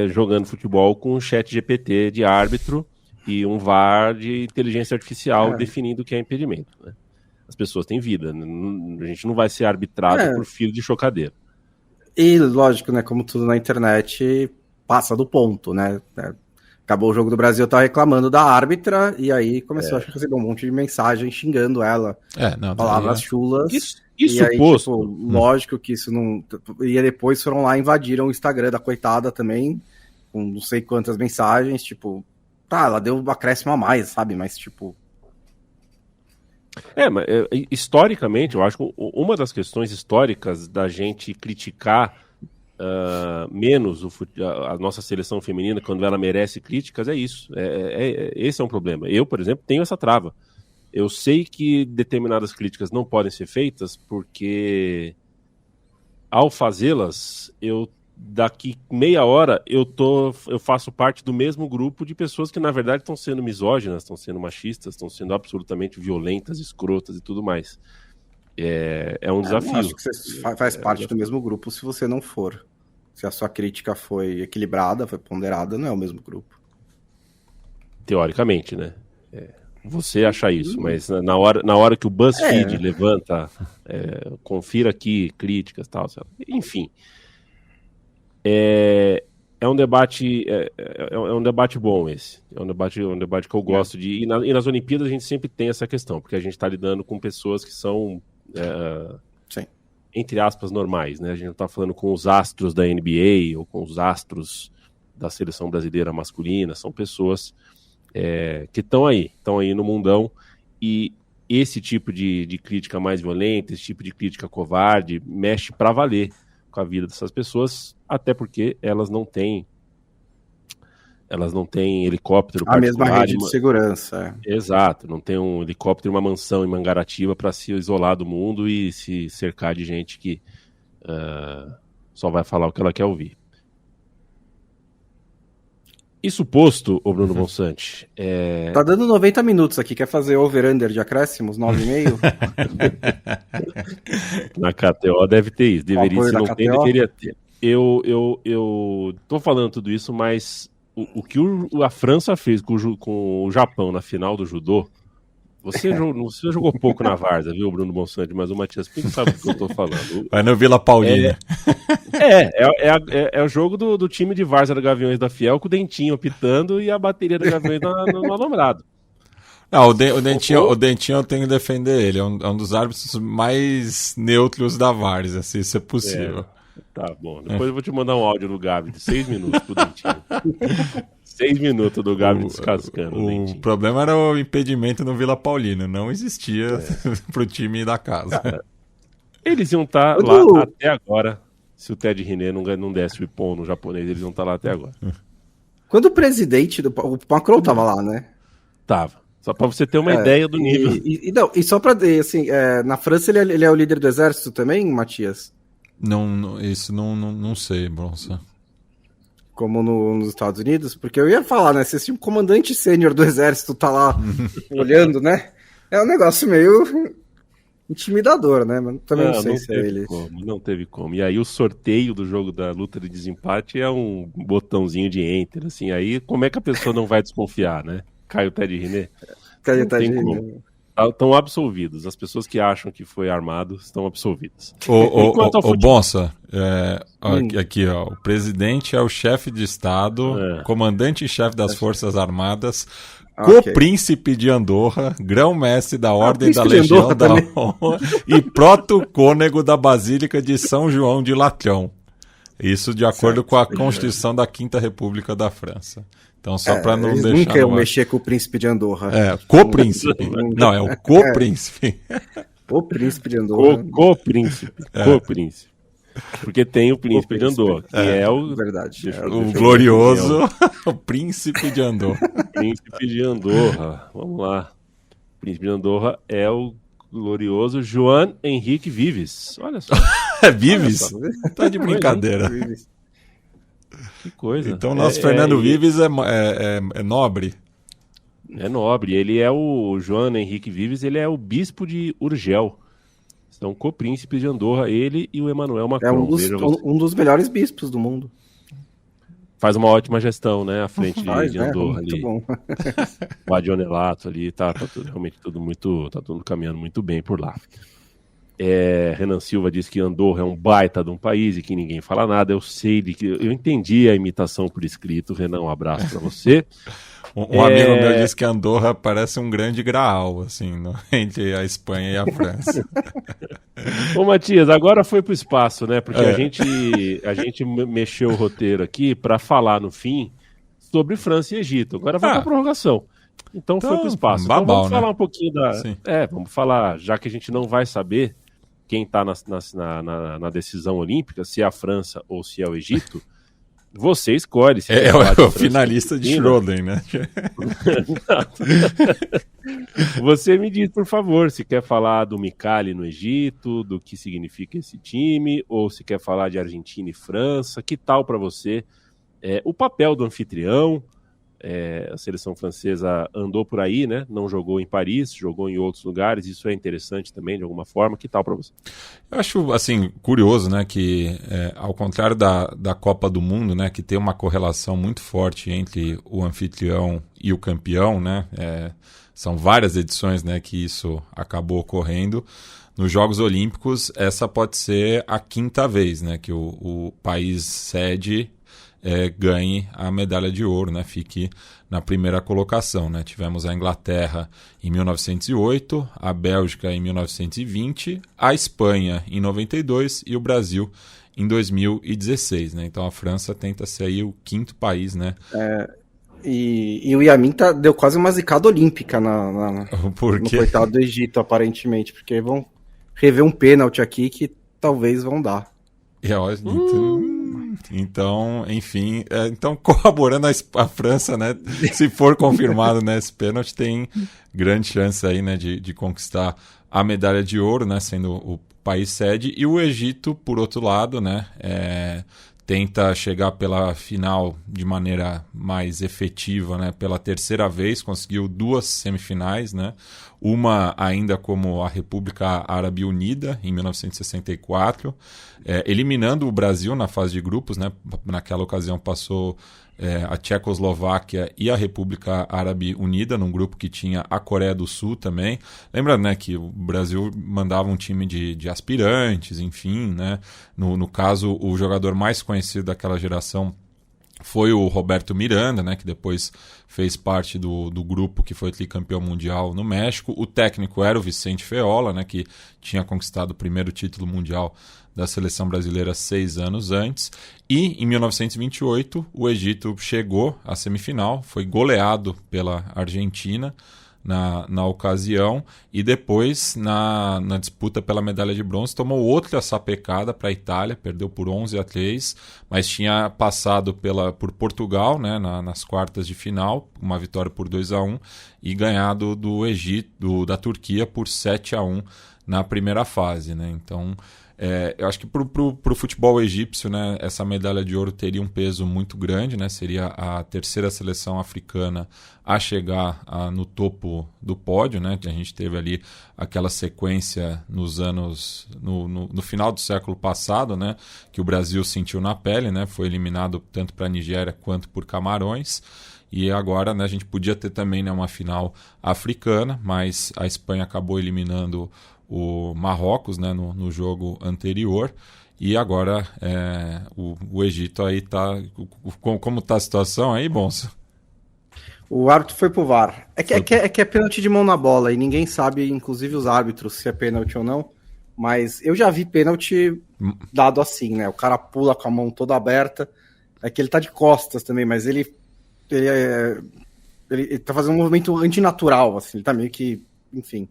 jogando futebol com um chat GPT de árbitro e um VAR de inteligência artificial definindo o que é impedimento, né? As pessoas têm vida, a gente não vai ser arbitrado por fio de chocadeira. E lógico, né, como tudo na internet, passa do ponto, né? Acabou o jogo do Brasil, eu tava reclamando da árbitra, e aí começou a receber um monte de mensagem xingando ela, palavras chulas. Isso aí, posto. Tipo, lógico que isso não... E depois foram lá, invadiram o Instagram da coitada também, com não sei quantas mensagens, tipo... Tá, ela deu um acréscimo a mais, sabe? Mas, tipo... Mas historicamente, eu acho que uma das questões históricas da gente criticar menos a nossa seleção feminina quando ela merece críticas é isso. Esse é um problema. Eu, por exemplo, tenho essa trava. Eu sei que determinadas críticas não podem ser feitas porque ao fazê-las, daqui meia hora eu faço parte do mesmo grupo de pessoas que na verdade estão sendo misóginas, estão sendo machistas, estão sendo absolutamente violentas, escrotas e tudo mais. É um desafio. Eu acho que você faz parte do mesmo grupo se você não for. Se a sua crítica foi equilibrada, foi ponderada, não é o mesmo grupo. Teoricamente, né? Você acha isso, mas na hora que o BuzzFeed levanta, confira aqui críticas e tal, enfim. É um debate um debate bom esse. É um debate que eu gosto de. E nas Olimpíadas a gente sempre tem essa questão, porque a gente está lidando com pessoas que são entre aspas, normais, né? A gente não está falando com os astros da NBA ou com os astros da seleção brasileira masculina, são pessoas que estão aí no mundão, e esse tipo de crítica mais violenta, esse tipo de crítica covarde, mexe para valer com a vida dessas pessoas, até porque elas não têm helicóptero a mesma rede de segurança. Exato, não tem um helicóptero e uma mansão em Mangaratiba para se isolar do mundo e se cercar de gente que só vai falar o que ela quer ouvir. Isso posto, ô Bruno Bonsante... Tá dando 90 minutos aqui, quer fazer over-under de acréscimos, 9,5? Na KTO deve ter isso, deveria, se não tem, deveria ter. Eu tô falando tudo isso, mas o que a França fez com o Japão na final do judô, você jogou pouco na várzea, viu, Bruno Bonsante, mas o Matias Pinto sabe do que eu tô falando. Vai no Vila Paulina. É o jogo do time de várzea da Gaviões da Fiel, com o Dentinho apitando e a bateria da Gaviões no alambrado. Não, o Dentinho eu tenho que defender ele, é um dos árbitros mais neutros da várzea, se isso é possível. Tá bom, depois eu vou te mandar um áudio do Gabi de 6 minutos pro Dentinho. 6 minutos do Gabi descascando o Dentinho. O problema era o impedimento no Vila Paulina, não existia pro time da casa. Cara, eles iam estar lá até agora, se o Ted René não desse o Ippon no japonês, eles iam estar lá até agora. Quando o presidente o Macron tava lá, né? Tava. Só para você ter uma ideia do nível. E só para assim, na França ele é o líder do exército também, Matias? Isso não sei, Bronça. Como nos Estados Unidos? Porque eu ia falar, né? Se esse comandante sênior do exército tá lá olhando, né? É um negócio meio intimidador, né? Mas também não sei se é ele. Não teve como. E aí o sorteio do jogo da luta de desempate é um botãozinho de enter, assim. Aí como é que a pessoa não vai desconfiar, né? Cai o Teddy Riner? Estão absolvidos. As pessoas que acham que foi armado estão absolvidas. Ô Bonsa, aqui, ó, o presidente é o chefe de Estado, comandante-chefe das Forças Armadas, co-príncipe de Andorra, grão-mestre da Ordem da Legião da Honra e proto-cônego da Basílica de São João de Latão. Isso de acordo com a Constituição da Quinta República da França. Então, só para não deixar. Nunca eu mexer com o príncipe de Andorra. Co-príncipe. Não, é o co-príncipe. O príncipe de Andorra. Co-príncipe. Co-príncipe. Porque tem o príncipe de Andorra, que é o. Verdade. O glorioso o príncipe de Andorra. Príncipe de Andorra. Vamos lá. O príncipe de Andorra é o glorioso João Henrique Vives. Olha só. Vives? Tá de brincadeira. Que coisa. Então, nosso Fernando Vives é nobre. É nobre. Ele é o João Henrique Vives, ele é o bispo de Urgel. São co-príncipes de Andorra, ele e o Emmanuel Macron. É um dos melhores bispos do mundo. Faz uma ótima gestão, né? À frente de Andorra muito ali. Bom. O Adionelato ali, tá realmente tudo caminhando muito bem por lá. Renan Silva disse que Andorra é um baita de um país e que ninguém fala nada. Eu entendi a imitação por escrito. Renan, um abraço para você. Um amigo meu disse que Andorra parece um grande graal, assim, entre a Espanha e a França. Ô Matias, agora foi pro espaço, né? Porque a gente mexeu o roteiro aqui para falar no fim sobre França e Egito. Agora vai pra prorrogação. Então foi pro espaço. Babau, então vamos falar né? um pouquinho vamos falar, já que a gente não vai saber quem está na decisão olímpica, se é a França ou se é o Egito, você escolhe. Se é o finalista de Schroeder, né? Você me diz, por favor, se quer falar do Micali no Egito, do que significa esse time, ou se quer falar de Argentina e França, que tal para você o papel do anfitrião? A seleção francesa andou por aí, né? Não jogou em Paris, jogou em outros lugares. Isso é interessante também, de alguma forma. Que tal para você? Eu acho, assim, curioso, né? Que ao contrário da Copa do Mundo, né? Que tem uma correlação muito forte entre o anfitrião e o campeão, né? São várias edições, né? Que isso acabou ocorrendo. Nos Jogos Olímpicos, essa pode ser a quinta vez, né? Que o país sede ganhe a medalha de ouro, né? Fique na primeira colocação, né? Tivemos a Inglaterra em 1908, a Bélgica em 1920, a Espanha em 92 e o Brasil em 2016, né? Então a França tenta ser aí o quinto país, né? E o Yamin deu quase uma zicada olímpica no coitado do Egito, aparentemente, porque vão rever um pênalti aqui que talvez vão dar. Então, enfim, então corroborando a França, né, se for confirmado, né, esse pênalti, tem grande chance aí, né, de conquistar a medalha de ouro, né, sendo o país sede, e o Egito, por outro lado, né, tenta chegar pela final de maneira mais efetiva, né, pela terceira vez, conseguiu 2 semifinais, né, uma ainda como a República Árabe Unida, em 1964, eliminando o Brasil na fase de grupos, né, naquela ocasião passou a Tchecoslováquia e a República Árabe Unida, num grupo que tinha a Coreia do Sul também. Lembrando, né, que o Brasil mandava um time de aspirantes, enfim, né? No caso, o jogador mais conhecido daquela geração foi o Roberto Miranda, né, que depois fez parte do grupo que foi tricampeão mundial no México. O técnico era o Vicente Feola, né, que tinha conquistado o primeiro título mundial da seleção brasileira 6 anos antes. E em 1928 o Egito chegou à semifinal, foi goleado pela Argentina na ocasião, e depois na disputa pela medalha de bronze tomou outra sapecada para a Itália, perdeu por 11-3, mas tinha passado por Portugal, né, nas quartas de final, uma vitória por 2-1, e ganhado do Egito, da Turquia por 7-1 na primeira fase, né? Então eu acho que para o futebol egípcio, né, essa medalha de ouro teria um peso muito grande, né? Seria a terceira seleção africana a chegar no topo do pódio, né? A gente teve ali aquela sequência nos anos no final do século passado, né, que o Brasil sentiu na pele, né? Foi eliminado tanto para a Nigéria quanto por Camarões. E agora, né, a gente podia ter também, né, uma final africana, mas a Espanha acabou eliminando o Marrocos, né, no jogo anterior, e agora o Egito aí tá... Como tá a situação aí, Bonsa? O árbitro foi pro VAR. É que é pênalti de mão na bola, e ninguém sabe, inclusive os árbitros, se é pênalti ou não, mas eu já vi pênalti dado assim, né? O cara pula com a mão toda aberta, é que ele tá de costas também, mas ele tá fazendo um movimento antinatural, assim, ele tá meio que, enfim...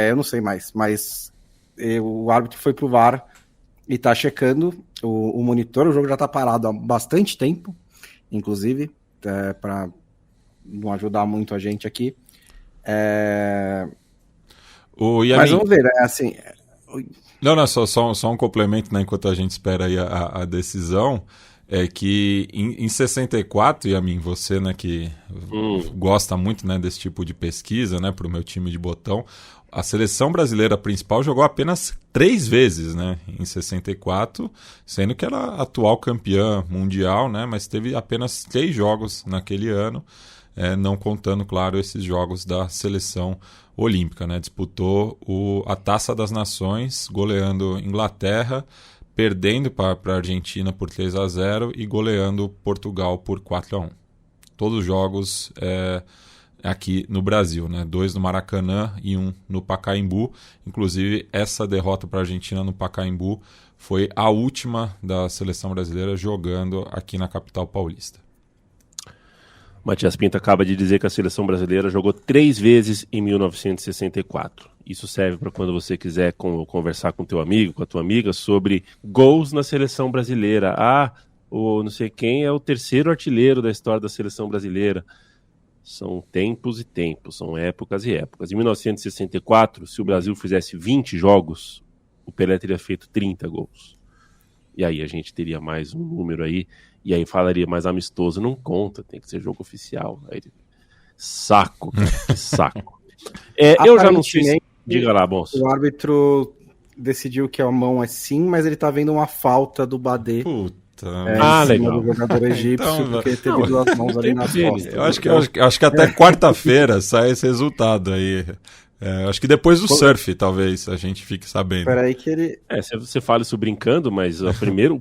eu não sei mais, mas o árbitro foi pro VAR e tá checando o monitor. O jogo já tá parado há bastante tempo, inclusive, para não ajudar muito a gente aqui. Mas vamos ver, né? Assim... Não, só um complemento, né, enquanto a gente espera aí a decisão. É que em 64, e a mim, você, né, que gosta muito, né, desse tipo de pesquisa, né, para o meu time de botão, a seleção brasileira principal jogou apenas 3 vezes, né, em 64, sendo que era a atual campeã mundial, né, mas teve apenas 3 jogos naquele ano, não contando, claro, esses jogos da seleção olímpica, né, disputou a Taça das Nações, goleando Inglaterra, perdendo para a Argentina por 3-0 e goleando Portugal por 4-1. Todos os jogos aqui no Brasil, né? 2 no Maracanã e 1 no Pacaembu. Inclusive, essa derrota para a Argentina no Pacaembu foi a última da seleção brasileira jogando aqui na capital paulista. Matias Pinto acaba de dizer que a seleção brasileira jogou 3 vezes em 1964. Isso serve para quando você quiser conversar com teu amigo, com a tua amiga, sobre gols na seleção brasileira. O não sei quem é o terceiro artilheiro da história da seleção brasileira. São tempos e tempos, são épocas e épocas. Em 1964, se o Brasil fizesse 20 jogos, o Pelé teria feito 30 gols. E aí a gente teria mais um número aí, e aí falaria mais amistoso. Não conta, tem que ser jogo oficial. Aí, saco, cara, que saco. Eu já não sei. Diga lá, Bonso. O árbitro decidiu que a mão é sim, mas ele tá vendo uma falta do Badê. Puta. Legal. Do jogador egípcio, então, porque teve 2 mãos ali nas costas. Eu acho que até quarta-feira sai esse resultado aí. Acho que depois do surf, talvez, a gente fique sabendo. Peraí que ele... Você fala isso brincando, mas o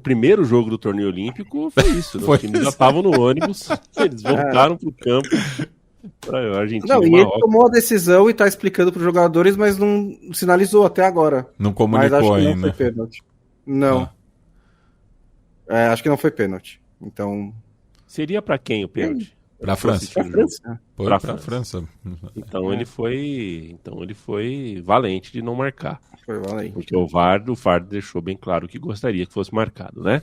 primeiro jogo do torneio olímpico foi isso. Né? Os times já estavam no ônibus, eles voltaram pro campo. Argentina, e ele tomou a decisão e tá explicando pros jogadores, mas não sinalizou até agora. Não comunicou ainda. Mas acho que não foi pênalti. Não. Acho que não foi pênalti. Então... Seria pra quem o pênalti? Pra França. Pra França. Então ele foi valente de não marcar. Foi valente. Porque o VAR deixou bem claro que gostaria que fosse marcado, né?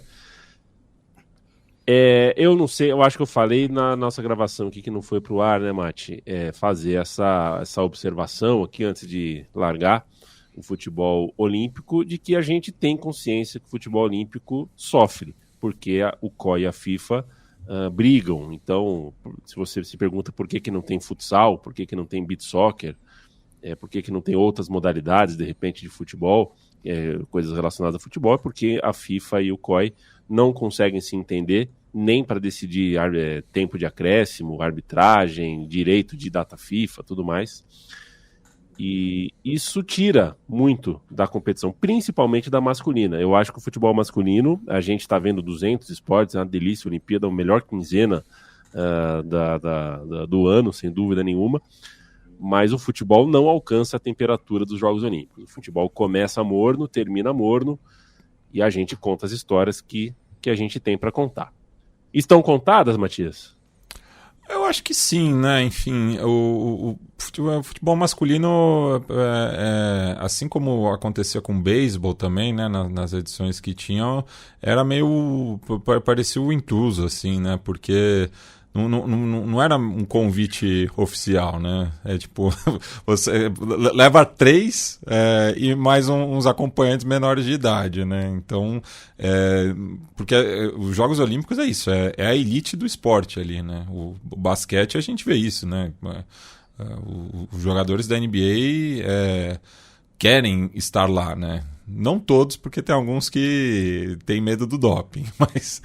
Eu não sei, eu acho que eu falei na nossa gravação aqui que não foi pro ar, né, Mati? Fazer essa observação aqui antes de largar o futebol olímpico, de que a gente tem consciência que o futebol olímpico sofre, porque o COI e a FIFA brigam. Então, se você se pergunta por que não tem futsal, por que não tem beach soccer, por que não tem outras modalidades, de repente, de futebol, coisas relacionadas a futebol, é porque a FIFA e o COI não conseguem se entender, nem para decidir tempo de acréscimo, arbitragem, direito de data FIFA, tudo mais. E isso tira muito da competição, principalmente da masculina. Eu acho que o futebol masculino, a gente está vendo 200 esportes, é uma delícia, a Olimpíada, a melhor quinzena do ano, sem dúvida nenhuma, mas o futebol não alcança a temperatura dos Jogos Olímpicos. O futebol começa morno, termina morno, e a gente conta as histórias que a gente tem para contar. Estão contadas, Matias? Eu acho que sim, né? Enfim, o futebol masculino, assim como acontecia com o beisebol também, né? Nas edições que tinham, era meio... parecia o intruso, assim, né? Porque não era um convite oficial, né? É tipo, você leva 3 e mais uns acompanhantes menores de idade, né? Então, porque os Jogos Olímpicos é isso, é a elite do esporte ali, né? O basquete a gente vê isso, né? Os jogadores da NBA querem estar lá, né? Não todos, porque tem alguns que têm medo do doping, mas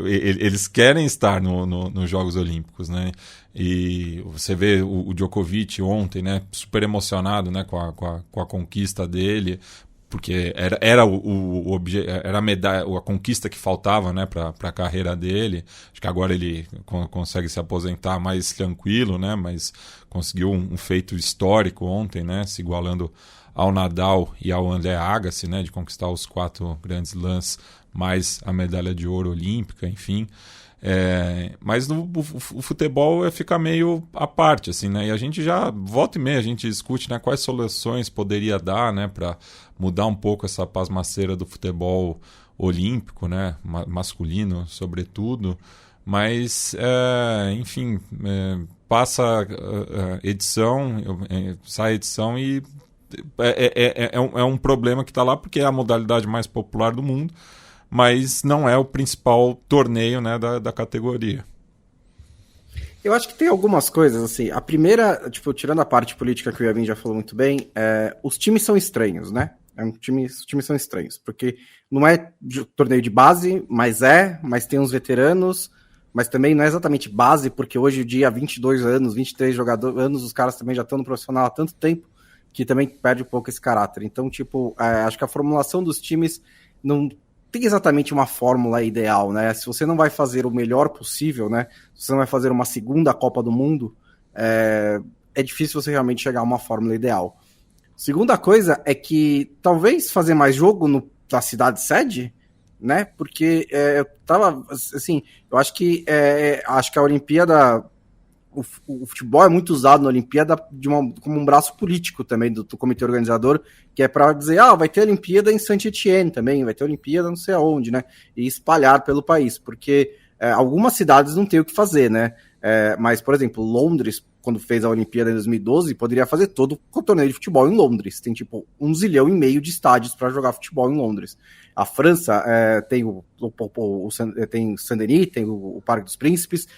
eles querem estar nos Jogos Olímpicos, né? E você vê o Djokovic ontem, né? Super emocionado, né? Com a conquista dele, porque era a medalha, a conquista que faltava, né? Para a carreira dele. Acho que agora ele consegue se aposentar mais tranquilo, né? Mas conseguiu um feito histórico ontem, né? Se igualando ao Nadal e ao André Agassi, né, de conquistar os 4 grandes slams, mais a medalha de ouro olímpica, enfim. Mas o futebol fica meio à parte, assim, né, e a gente já, volta e meia, a gente discute, né, quais soluções poderia dar, né, para mudar um pouco essa pasmaceira do futebol olímpico, né, masculino, sobretudo, mas, enfim, passa edição, sai edição e é um problema que está lá porque é a modalidade mais popular do mundo, mas não é o principal torneio, né, da categoria. Eu acho que tem algumas coisas, assim, a primeira, tipo, tirando a parte política que o Yavin já falou muito bem, os times são estranhos, né? Os times são estranhos, porque não é torneio de base, mas tem uns veteranos, mas também não é exatamente base, porque hoje em dia, 22 anos, 23 anos, os caras também já estão no profissional há tanto tempo, que também perde um pouco esse caráter. Então, tipo, acho que a formulação dos times não tem exatamente uma fórmula ideal, né? Se você não vai fazer o melhor possível, né? Se você não vai fazer uma segunda Copa do Mundo, é difícil você realmente chegar a uma fórmula ideal. Segunda coisa é que talvez fazer mais jogo na cidade sede, né? Porque eu tava, assim, eu acho que a Olimpíada... O futebol é muito usado na Olimpíada como um braço político também do comitê organizador, que é para dizer, vai ter Olimpíada em Saint-Étienne também, vai ter Olimpíada não sei aonde, né? E espalhar pelo país, porque algumas cidades não têm o que fazer, né? Mas, por exemplo, Londres, quando fez a Olimpíada em 2012, poderia fazer todo o torneio de futebol em Londres. Tem, tipo, 1,5 zilhão de estádios para jogar futebol em Londres. A França tem tem Saint-Denis, tem o Parque dos Príncipes.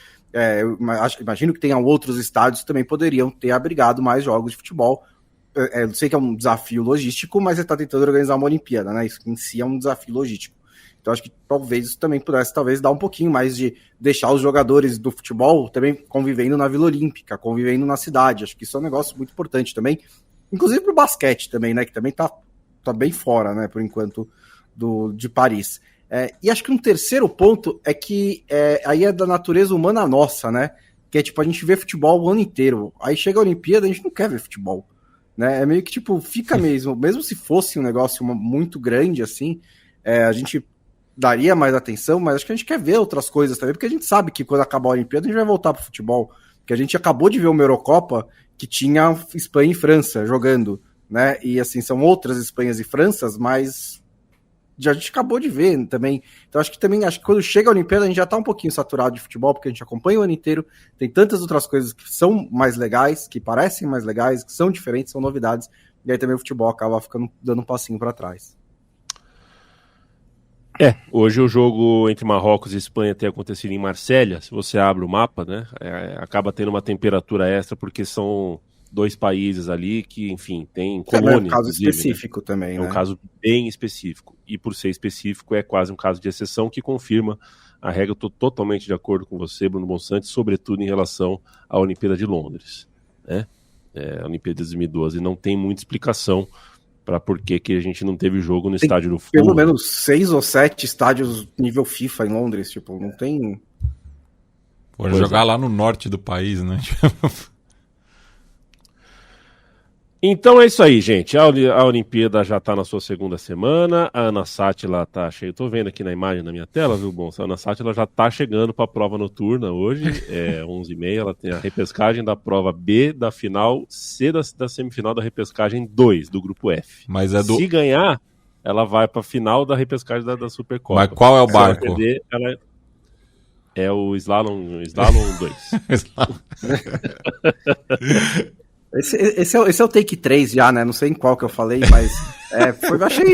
Eu imagino que tenham outros estádios que também poderiam ter abrigado mais jogos de futebol. Eu sei que é um desafio logístico, mas você está tentando organizar uma Olimpíada, né? Isso em si é um desafio logístico. Então acho que talvez isso também pudesse dar um pouquinho mais de deixar os jogadores do futebol também convivendo na Vila Olímpica, convivendo na cidade. Acho que isso é um negócio muito importante também, inclusive para o basquete também, né? Que também tá bem fora, né? Por enquanto, de Paris. E acho que um terceiro ponto é que aí é da natureza humana nossa, né? Que é tipo, a gente vê futebol o ano inteiro. Aí chega a Olimpíada, a gente não quer ver futebol, né? É meio que tipo, fica mesmo se fosse um negócio muito grande assim, a gente daria mais atenção, mas acho que a gente quer ver outras coisas também, porque a gente sabe que quando acabar a Olimpíada a gente vai voltar pro futebol, porque a gente acabou de ver uma Eurocopa que tinha Espanha e França jogando, né? E assim, são outras Espanhas e Franças, mas a gente acabou de ver também. Então acho que quando chega a Olimpíada a gente já tá um pouquinho saturado de futebol, porque a gente acompanha o ano inteiro, tem tantas outras coisas que são mais legais, que parecem mais legais, que são diferentes, são novidades, e aí também o futebol acaba dando um passinho para trás. Hoje o jogo entre Marrocos e Espanha tem acontecido em Marsella. Se você abre o mapa, né, acaba tendo uma temperatura extra, porque são 2 países ali que, enfim, tem colônias. É um caso específico, né? Também, né? É um caso bem específico. E por ser específico, é quase um caso de exceção que confirma a regra. Eu estou totalmente de acordo com você, Bruno Monsanto, sobretudo em relação à Olimpíada de Londres, né? A Olimpíada de 2012 não tem muita explicação para por que a gente não teve jogo no estádio do Fulham. Pelo menos 6 ou 7 estádios nível FIFA em Londres, tipo, não tem... Pode jogar lá no norte do país, né? Então é isso aí, gente. A Olimpíada já está na sua segunda semana. A Ana Sátila tá cheia. Estou vendo aqui na imagem na minha tela, viu, bom? A Ana Sátila já está chegando para a prova noturna hoje, 11h30. Ela tem a repescagem da prova B da final, C da semifinal da repescagem 2 do grupo F. Mas Se ganhar, ela vai para a final da repescagem da Supercopa. Mas qual é o barco? Se ela perder, ela é o Slalom 2. Esse é o take 3 já, né? Não sei em qual que eu falei, mas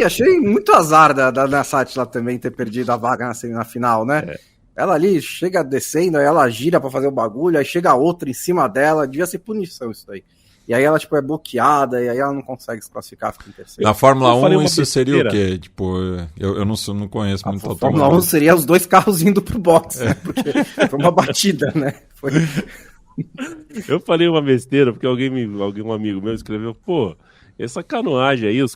achei muito azar da Sátila também ter perdido a vaga na final, né? Ela ali chega descendo, aí ela gira pra fazer o bagulho, aí chega outra em cima dela, devia ser punição isso daí. E aí ela, tipo, é bloqueada, e aí ela não consegue se classificar, fica em terceiro. Na Fórmula 1 isso seria o quê? Tipo, eu não conheço muito a Fórmula 1 seria os dois carros indo pro box, né? Porque foi uma batida, né? Eu falei uma besteira, porque um amigo meu escreveu, pô, essa canoagem aí, os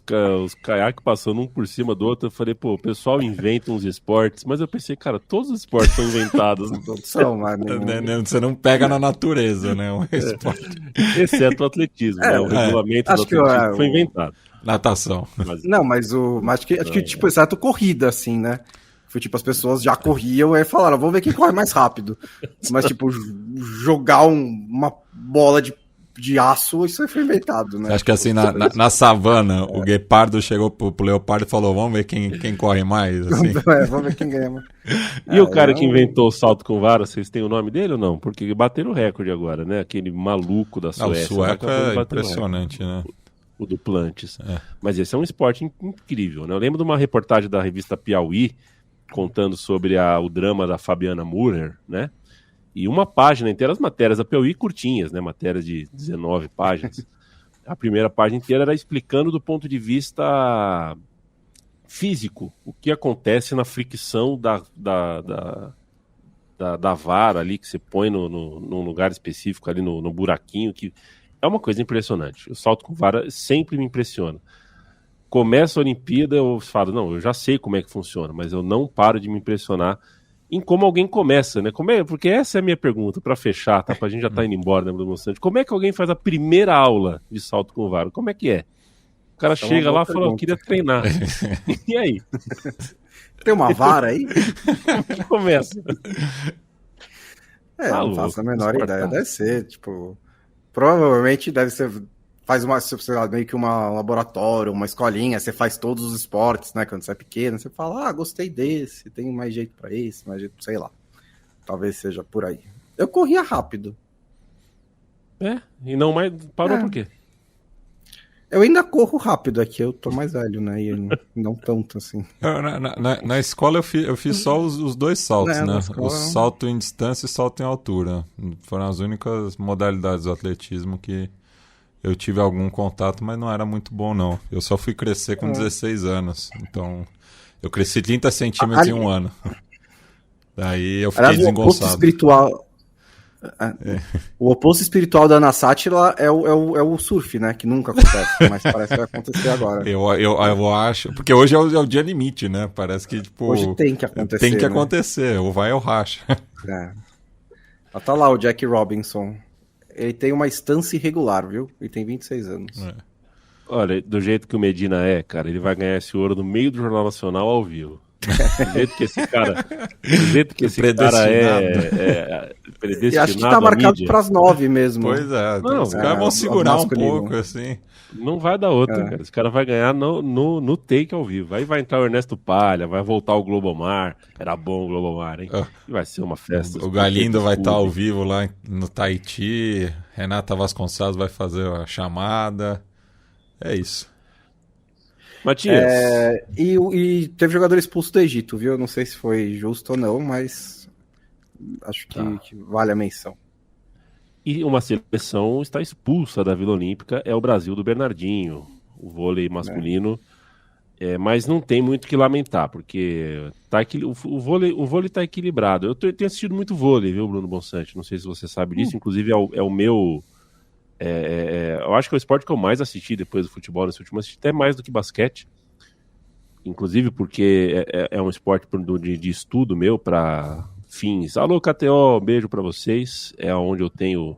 caiaques passando um por cima do outro, eu falei, pô, o pessoal inventa uns esportes, mas eu pensei, cara, todos os esportes são inventados. Você não pega na natureza, né? Um esporte. Exceto o atletismo, né? O regulamento do atletismo foi inventado. Natação. Mas acho que tipo, exceto corrida, assim, né? Foi tipo, as pessoas já corriam e falaram, vamos ver quem corre mais rápido. Mas, tipo, jogar uma bola de aço, isso foi inventado, né? Acho que assim, na savana, o guepardo chegou pro leopardo e falou, vamos ver quem corre mais, assim. Vamos ver quem ganha mais. E o cara que inventou o salto com vara, vocês têm o nome dele ou não? Porque bateram o recorde agora, né? Aquele maluco da Suécia. O sueco é impressionante, né? O Duplantis. Mas esse é um esporte incrível, né? Eu lembro de uma reportagem da revista Piauí, contando sobre o drama da Fabiana Murer, né? E uma página inteira, as matérias da Piauí curtinhas, né? Matérias de 19 páginas. A primeira página inteira era explicando do ponto de vista físico o que acontece na fricção da vara ali que você põe num lugar específico ali no buraquinho, que é uma coisa impressionante. O salto com vara sempre me impressiona. Começa a Olimpíada, eu falo, não, eu já sei como é que funciona, mas eu não paro de me impressionar em como alguém começa, né? Porque essa é a minha pergunta, para fechar, tá? Pra gente já tá indo embora, né, Bruno Monsanto? Como é que alguém faz a primeira aula de salto com vara? Como é que é? O cara chega lá e fala, eu queria treinar. E aí? Tem uma vara aí? Que começa? Não faço a menor ideia. Deve ser, tipo... Provavelmente deve ser... Faz sei lá, meio que um laboratório, uma escolinha, você faz todos os esportes, né? Quando você é pequeno, você fala, gostei desse, tem mais jeito pra esse, mais jeito, sei lá. Talvez seja por aí. Eu corria rápido. E não mais... Parou por quê? Eu ainda corro rápido aqui, eu tô mais velho, né? E não tanto assim. Na escola eu fiz só os dois saltos, né? Escola... O salto em distância e o salto em altura. Foram as únicas modalidades do atletismo que eu tive algum contato, mas não era muito bom, não. Eu só fui crescer com 16 anos. Então, eu cresci 30 centímetros em um ano. Daí eu fiquei desengonçado. O oposto espiritual da Ana Sátila é o surf, né? Que nunca acontece, mas parece que vai acontecer agora. Eu acho... Porque hoje é o dia limite, né? Parece que, tipo... Hoje tem que acontecer, tem que acontecer. Ou vai ou racha. Tá lá o Jack Robinson. Ele tem uma estância irregular, viu? Ele tem 26 anos. Olha, do jeito que o Medina cara, ele vai ganhar esse ouro no meio do Jornal Nacional ao vivo. Do jeito que esse cara é predestinado. E acho que tá marcado para as 9 mesmo. Pois é. Os caras vão segurar um pouco, assim. Não vai dar outra, cara. Esse cara vai ganhar no take ao vivo. Aí vai entrar o Ernesto Palha, vai voltar o Globomar. Era bom o Globomar, hein? E vai ser uma festa. O Galindo vai estar ao vivo lá no Tahiti. Renata Vasconcelos vai fazer a chamada. É isso. Matias. E teve jogador expulso do Egito, viu? Não sei se foi justo ou não, mas acho que vale a menção. E uma seleção está expulsa da Vila Olímpica, é o Brasil do Bernardinho, o vôlei masculino, mas não tem muito o que lamentar, porque o vôlei está equilibrado. Eu tenho assistido muito vôlei, viu, Bruno Bonsante? Não sei se você sabe disso, inclusive é o meu... eu acho que é o esporte que eu mais assisti depois do futebol nesse último, assisti até mais do que basquete, inclusive porque é um esporte de estudo meu para fins. Alô, KTO, beijo para vocês, é onde eu tenho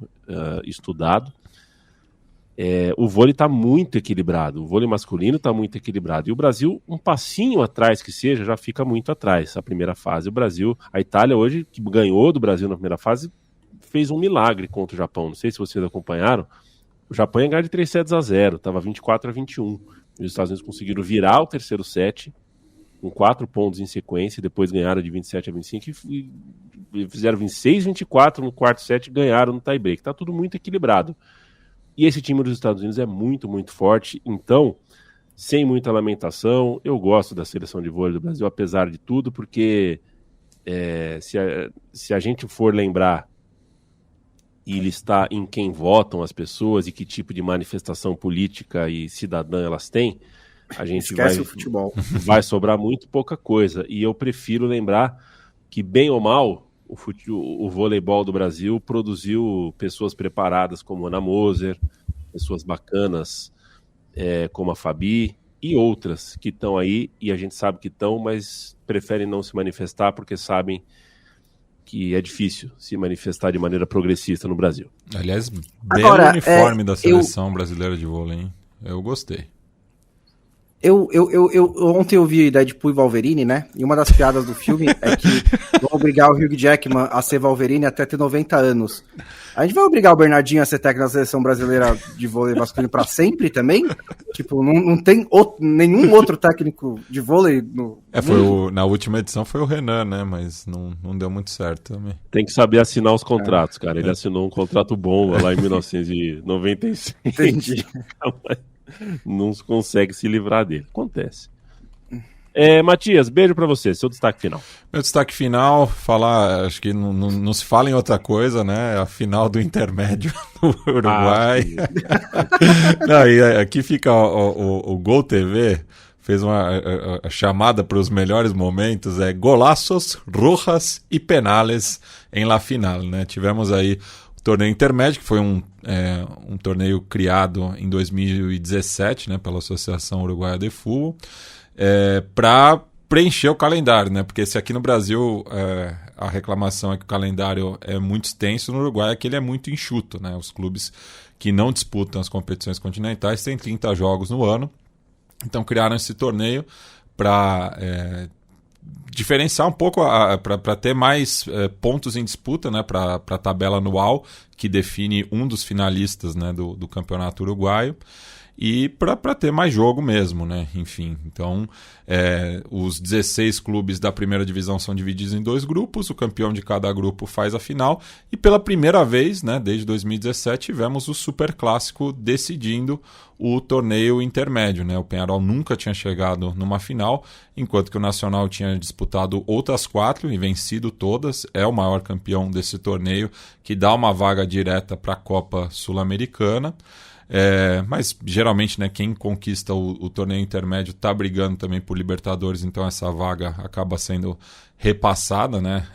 estudado. o vôlei está muito equilibrado, o vôlei masculino está muito equilibrado, e o Brasil, um passinho atrás que seja, já fica muito atrás, a primeira fase. A Itália hoje, que ganhou do Brasil na primeira fase, fez um milagre contra o Japão, não sei se vocês acompanharam, o Japão ia ganhar de 3-0, estava 24-21, e os Estados Unidos conseguiram virar o terceiro set, com 4 pontos em sequência, depois ganharam de 27-25 e fizeram 26-24 no quarto set e ganharam no tie-break. Está tudo muito equilibrado. E esse time dos Estados Unidos é muito, muito forte. Então, sem muita lamentação, eu gosto da seleção de vôlei do Brasil, apesar de tudo, porque se a gente for lembrar e listar em quem votam as pessoas e que tipo de manifestação política e cidadã elas têm, a gente o futebol. Vai sobrar muito pouca coisa. E eu prefiro lembrar que, bem ou mal, o voleibol do Brasil produziu pessoas preparadas como Ana Moser, pessoas bacanas como a Fabi e outras que estão aí, e a gente sabe que estão, mas preferem não se manifestar porque sabem que é difícil se manifestar de maneira progressista no Brasil. Aliás, belo uniforme da seleção brasileira de vôlei, hein? Eu gostei. Ontem eu vi Deadpool e Wolverine, né? E uma das piadas do filme é que vão obrigar o Hugh Jackman a ser Wolverine até ter 90 anos. A gente vai obrigar o Bernardinho a ser técnico da seleção brasileira de vôlei masculino pra sempre também? Tipo, não tem nenhum outro técnico de vôlei no na última edição foi o Renan, né? Mas não deu muito certo também. Tem que saber assinar os contratos, cara. Ele assinou um contrato bomba lá em 1996. Entendi. Não consegue se livrar dele. Acontece. Matias, beijo pra você. Seu destaque final. Meu destaque final, acho que não se fala em outra coisa, né? A final do intermédio do Uruguai. Aqui fica o Gol TV, fez uma chamada para os melhores momentos, golaços, rojas e penales em la final, né? Tivemos aí torneio intermédio, que foi um torneio criado em 2017, né, pela Associação Uruguaia de Futebol, para preencher o calendário, né? Porque se aqui no Brasil a reclamação é que o calendário é muito extenso, no Uruguai é que ele é muito enxuto, né? Os clubes que não disputam as competições continentais têm 30 jogos no ano, então criaram esse torneio para diferenciar um pouco, para ter mais pontos em disputa, né, para a tabela anual, que define um dos finalistas, né, do campeonato uruguaio, e para ter mais jogo mesmo, né? Enfim, então os 16 clubes da primeira divisão são divididos em 2 grupos, o campeão de cada grupo faz a final, e pela primeira vez, né, desde 2017, tivemos o Superclássico decidindo o torneio intermédio, né? O Peñarol nunca tinha chegado numa final, enquanto que o Nacional tinha disputado outras 4 e vencido todas, é o maior campeão desse torneio, que dá uma vaga direta para a Copa Sul-Americana. Mas geralmente, né, quem conquista o torneio intermédio está brigando também por Libertadores, então essa vaga acaba sendo repassada, né,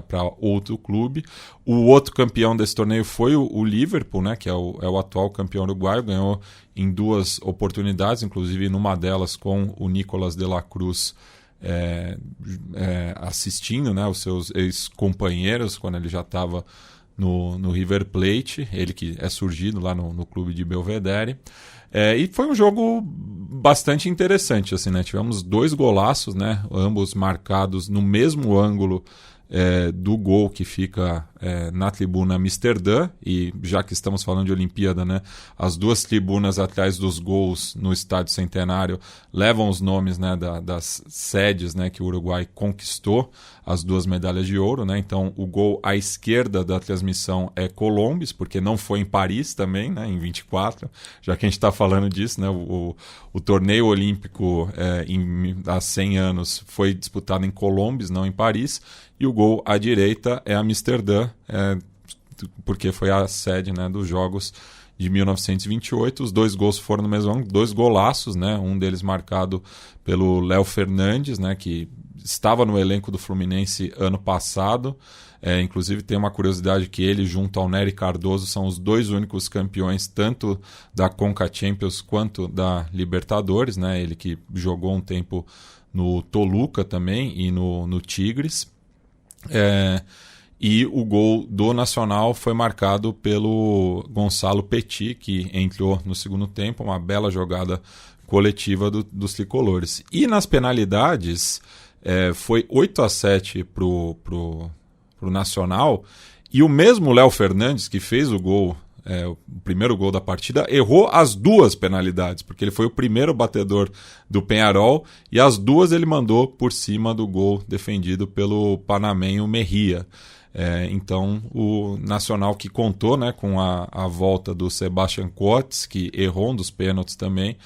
para outro clube. O outro campeão desse torneio foi o Liverpool, né, que é o atual campeão uruguaio, ganhou em 2 oportunidades, inclusive numa delas com o Nicolas de la Cruz assistindo, né, os seus ex-companheiros quando ele já estava no River Plate, ele que é surgido lá no clube de Belvedere. E foi um jogo bastante interessante, assim, né? Tivemos 2 golaços, né? Ambos marcados no mesmo ângulo do gol que fica na tribuna Amsterdã, e já que estamos falando de Olimpíada, né, as 2 tribunas atrás dos gols no Estádio Centenário levam os nomes, né, das sedes, né, que o Uruguai conquistou as 2 medalhas de ouro, né? Então o gol à esquerda da transmissão é Colombes, porque não foi em Paris também, né, em 24, já que a gente está falando disso, né? O torneio olímpico há 100 anos foi disputado em Colombes, não em Paris, e o gol à direita é Amsterdã, porque foi a sede, né, dos Jogos de 1928. Os 2 gols foram no mesmo ângulo, 2 golaços, né, um deles marcado pelo Léo Fernandes, né, que estava no elenco do Fluminense ano passado. Inclusive tem uma curiosidade que ele, junto ao Nery Cardoso, são os 2 únicos campeões tanto da Conca Champions quanto da Libertadores, né, ele que jogou um tempo no Toluca também e no Tigres. E o gol do Nacional foi marcado pelo Gonçalo Petit, que entrou no segundo tempo, uma bela jogada coletiva dos tricolores. E nas penalidades, foi 8-7 pro Nacional, e o mesmo Léo Fernandes, que fez o gol, o primeiro gol da partida, errou as 2 penalidades, porque ele foi o primeiro batedor do Peñarol, e as 2 ele mandou por cima do gol defendido pelo panamenho Merria. Então o Nacional, que contou, né, com a volta do Sebastian Coates, que errou um dos pênaltis também,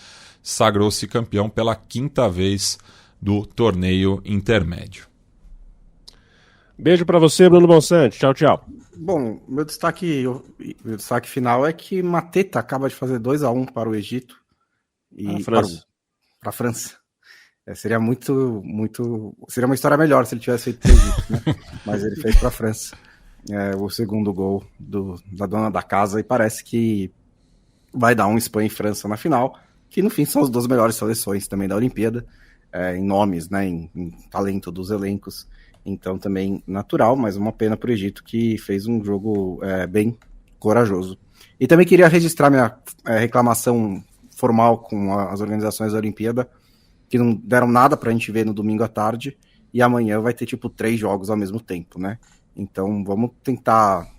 sagrou-se campeão pela 5ª vez do torneio intermédio. Beijo para você, Bruno Bonsante. Tchau, tchau. Bom, meu destaque final é que Mateta acaba de fazer 2-1 para o Egito e para a França. Seria seria uma história melhor se ele tivesse feito para o Egito, né? Mas ele fez para a França. O segundo gol da dona da casa, e parece que vai dar um Espanha e França na final, que no fim são as 2 melhores seleções também da Olimpíada, em nomes, né, em talento dos elencos. Então também natural, mas uma pena para o Egito, que fez um jogo bem corajoso. E também queria registrar minha reclamação formal com as organizações da Olimpíada, que não deram nada pra gente ver no domingo à tarde, e amanhã vai ter 3 jogos ao mesmo tempo, né? Então vamos tentar,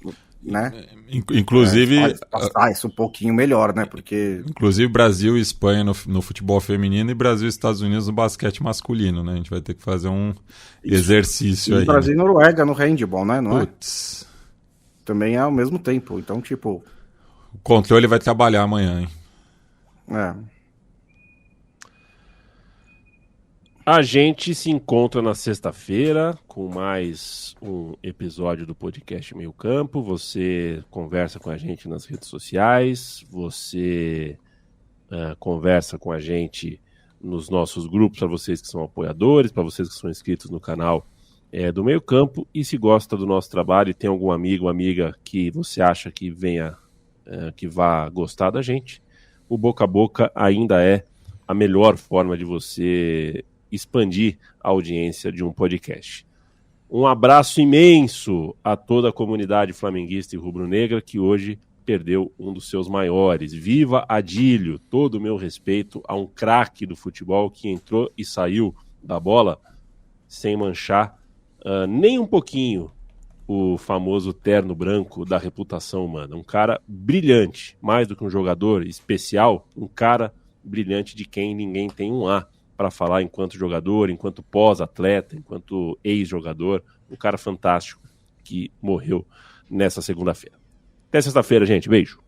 né? Inclusive passar isso um pouquinho melhor, né? Porque inclusive Brasil e Espanha no futebol feminino, e Brasil e Estados Unidos no basquete masculino, né? A gente vai ter que fazer um exercício aí. Brasil e Noruega no handball, né? Não Putz. Também é ao mesmo tempo, então o controle vai trabalhar amanhã, hein? A gente se encontra na sexta-feira com mais um episódio do podcast Meio Campo. Você conversa com a gente nas redes sociais, você conversa com a gente nos nossos grupos, para vocês que são apoiadores, para vocês que são inscritos no canal do Meio Campo. E se gosta do nosso trabalho e tem algum amigo ou amiga que você acha que que vá gostar da gente, o boca a boca ainda é a melhor forma de você expandir a audiência de um podcast. Um abraço imenso a toda a comunidade flamenguista e rubro-negra, que hoje perdeu um dos seus maiores. Viva Adílio! Todo o meu respeito a um craque do futebol que entrou e saiu da bola sem manchar nem um pouquinho o famoso terno branco da reputação humana. Um cara brilhante, mais do que um jogador especial, um cara brilhante de quem ninguém tem um A para falar enquanto jogador, enquanto pós-atleta, enquanto ex-jogador. Um cara fantástico que morreu nessa segunda-feira. Até sexta-feira, gente. Beijo.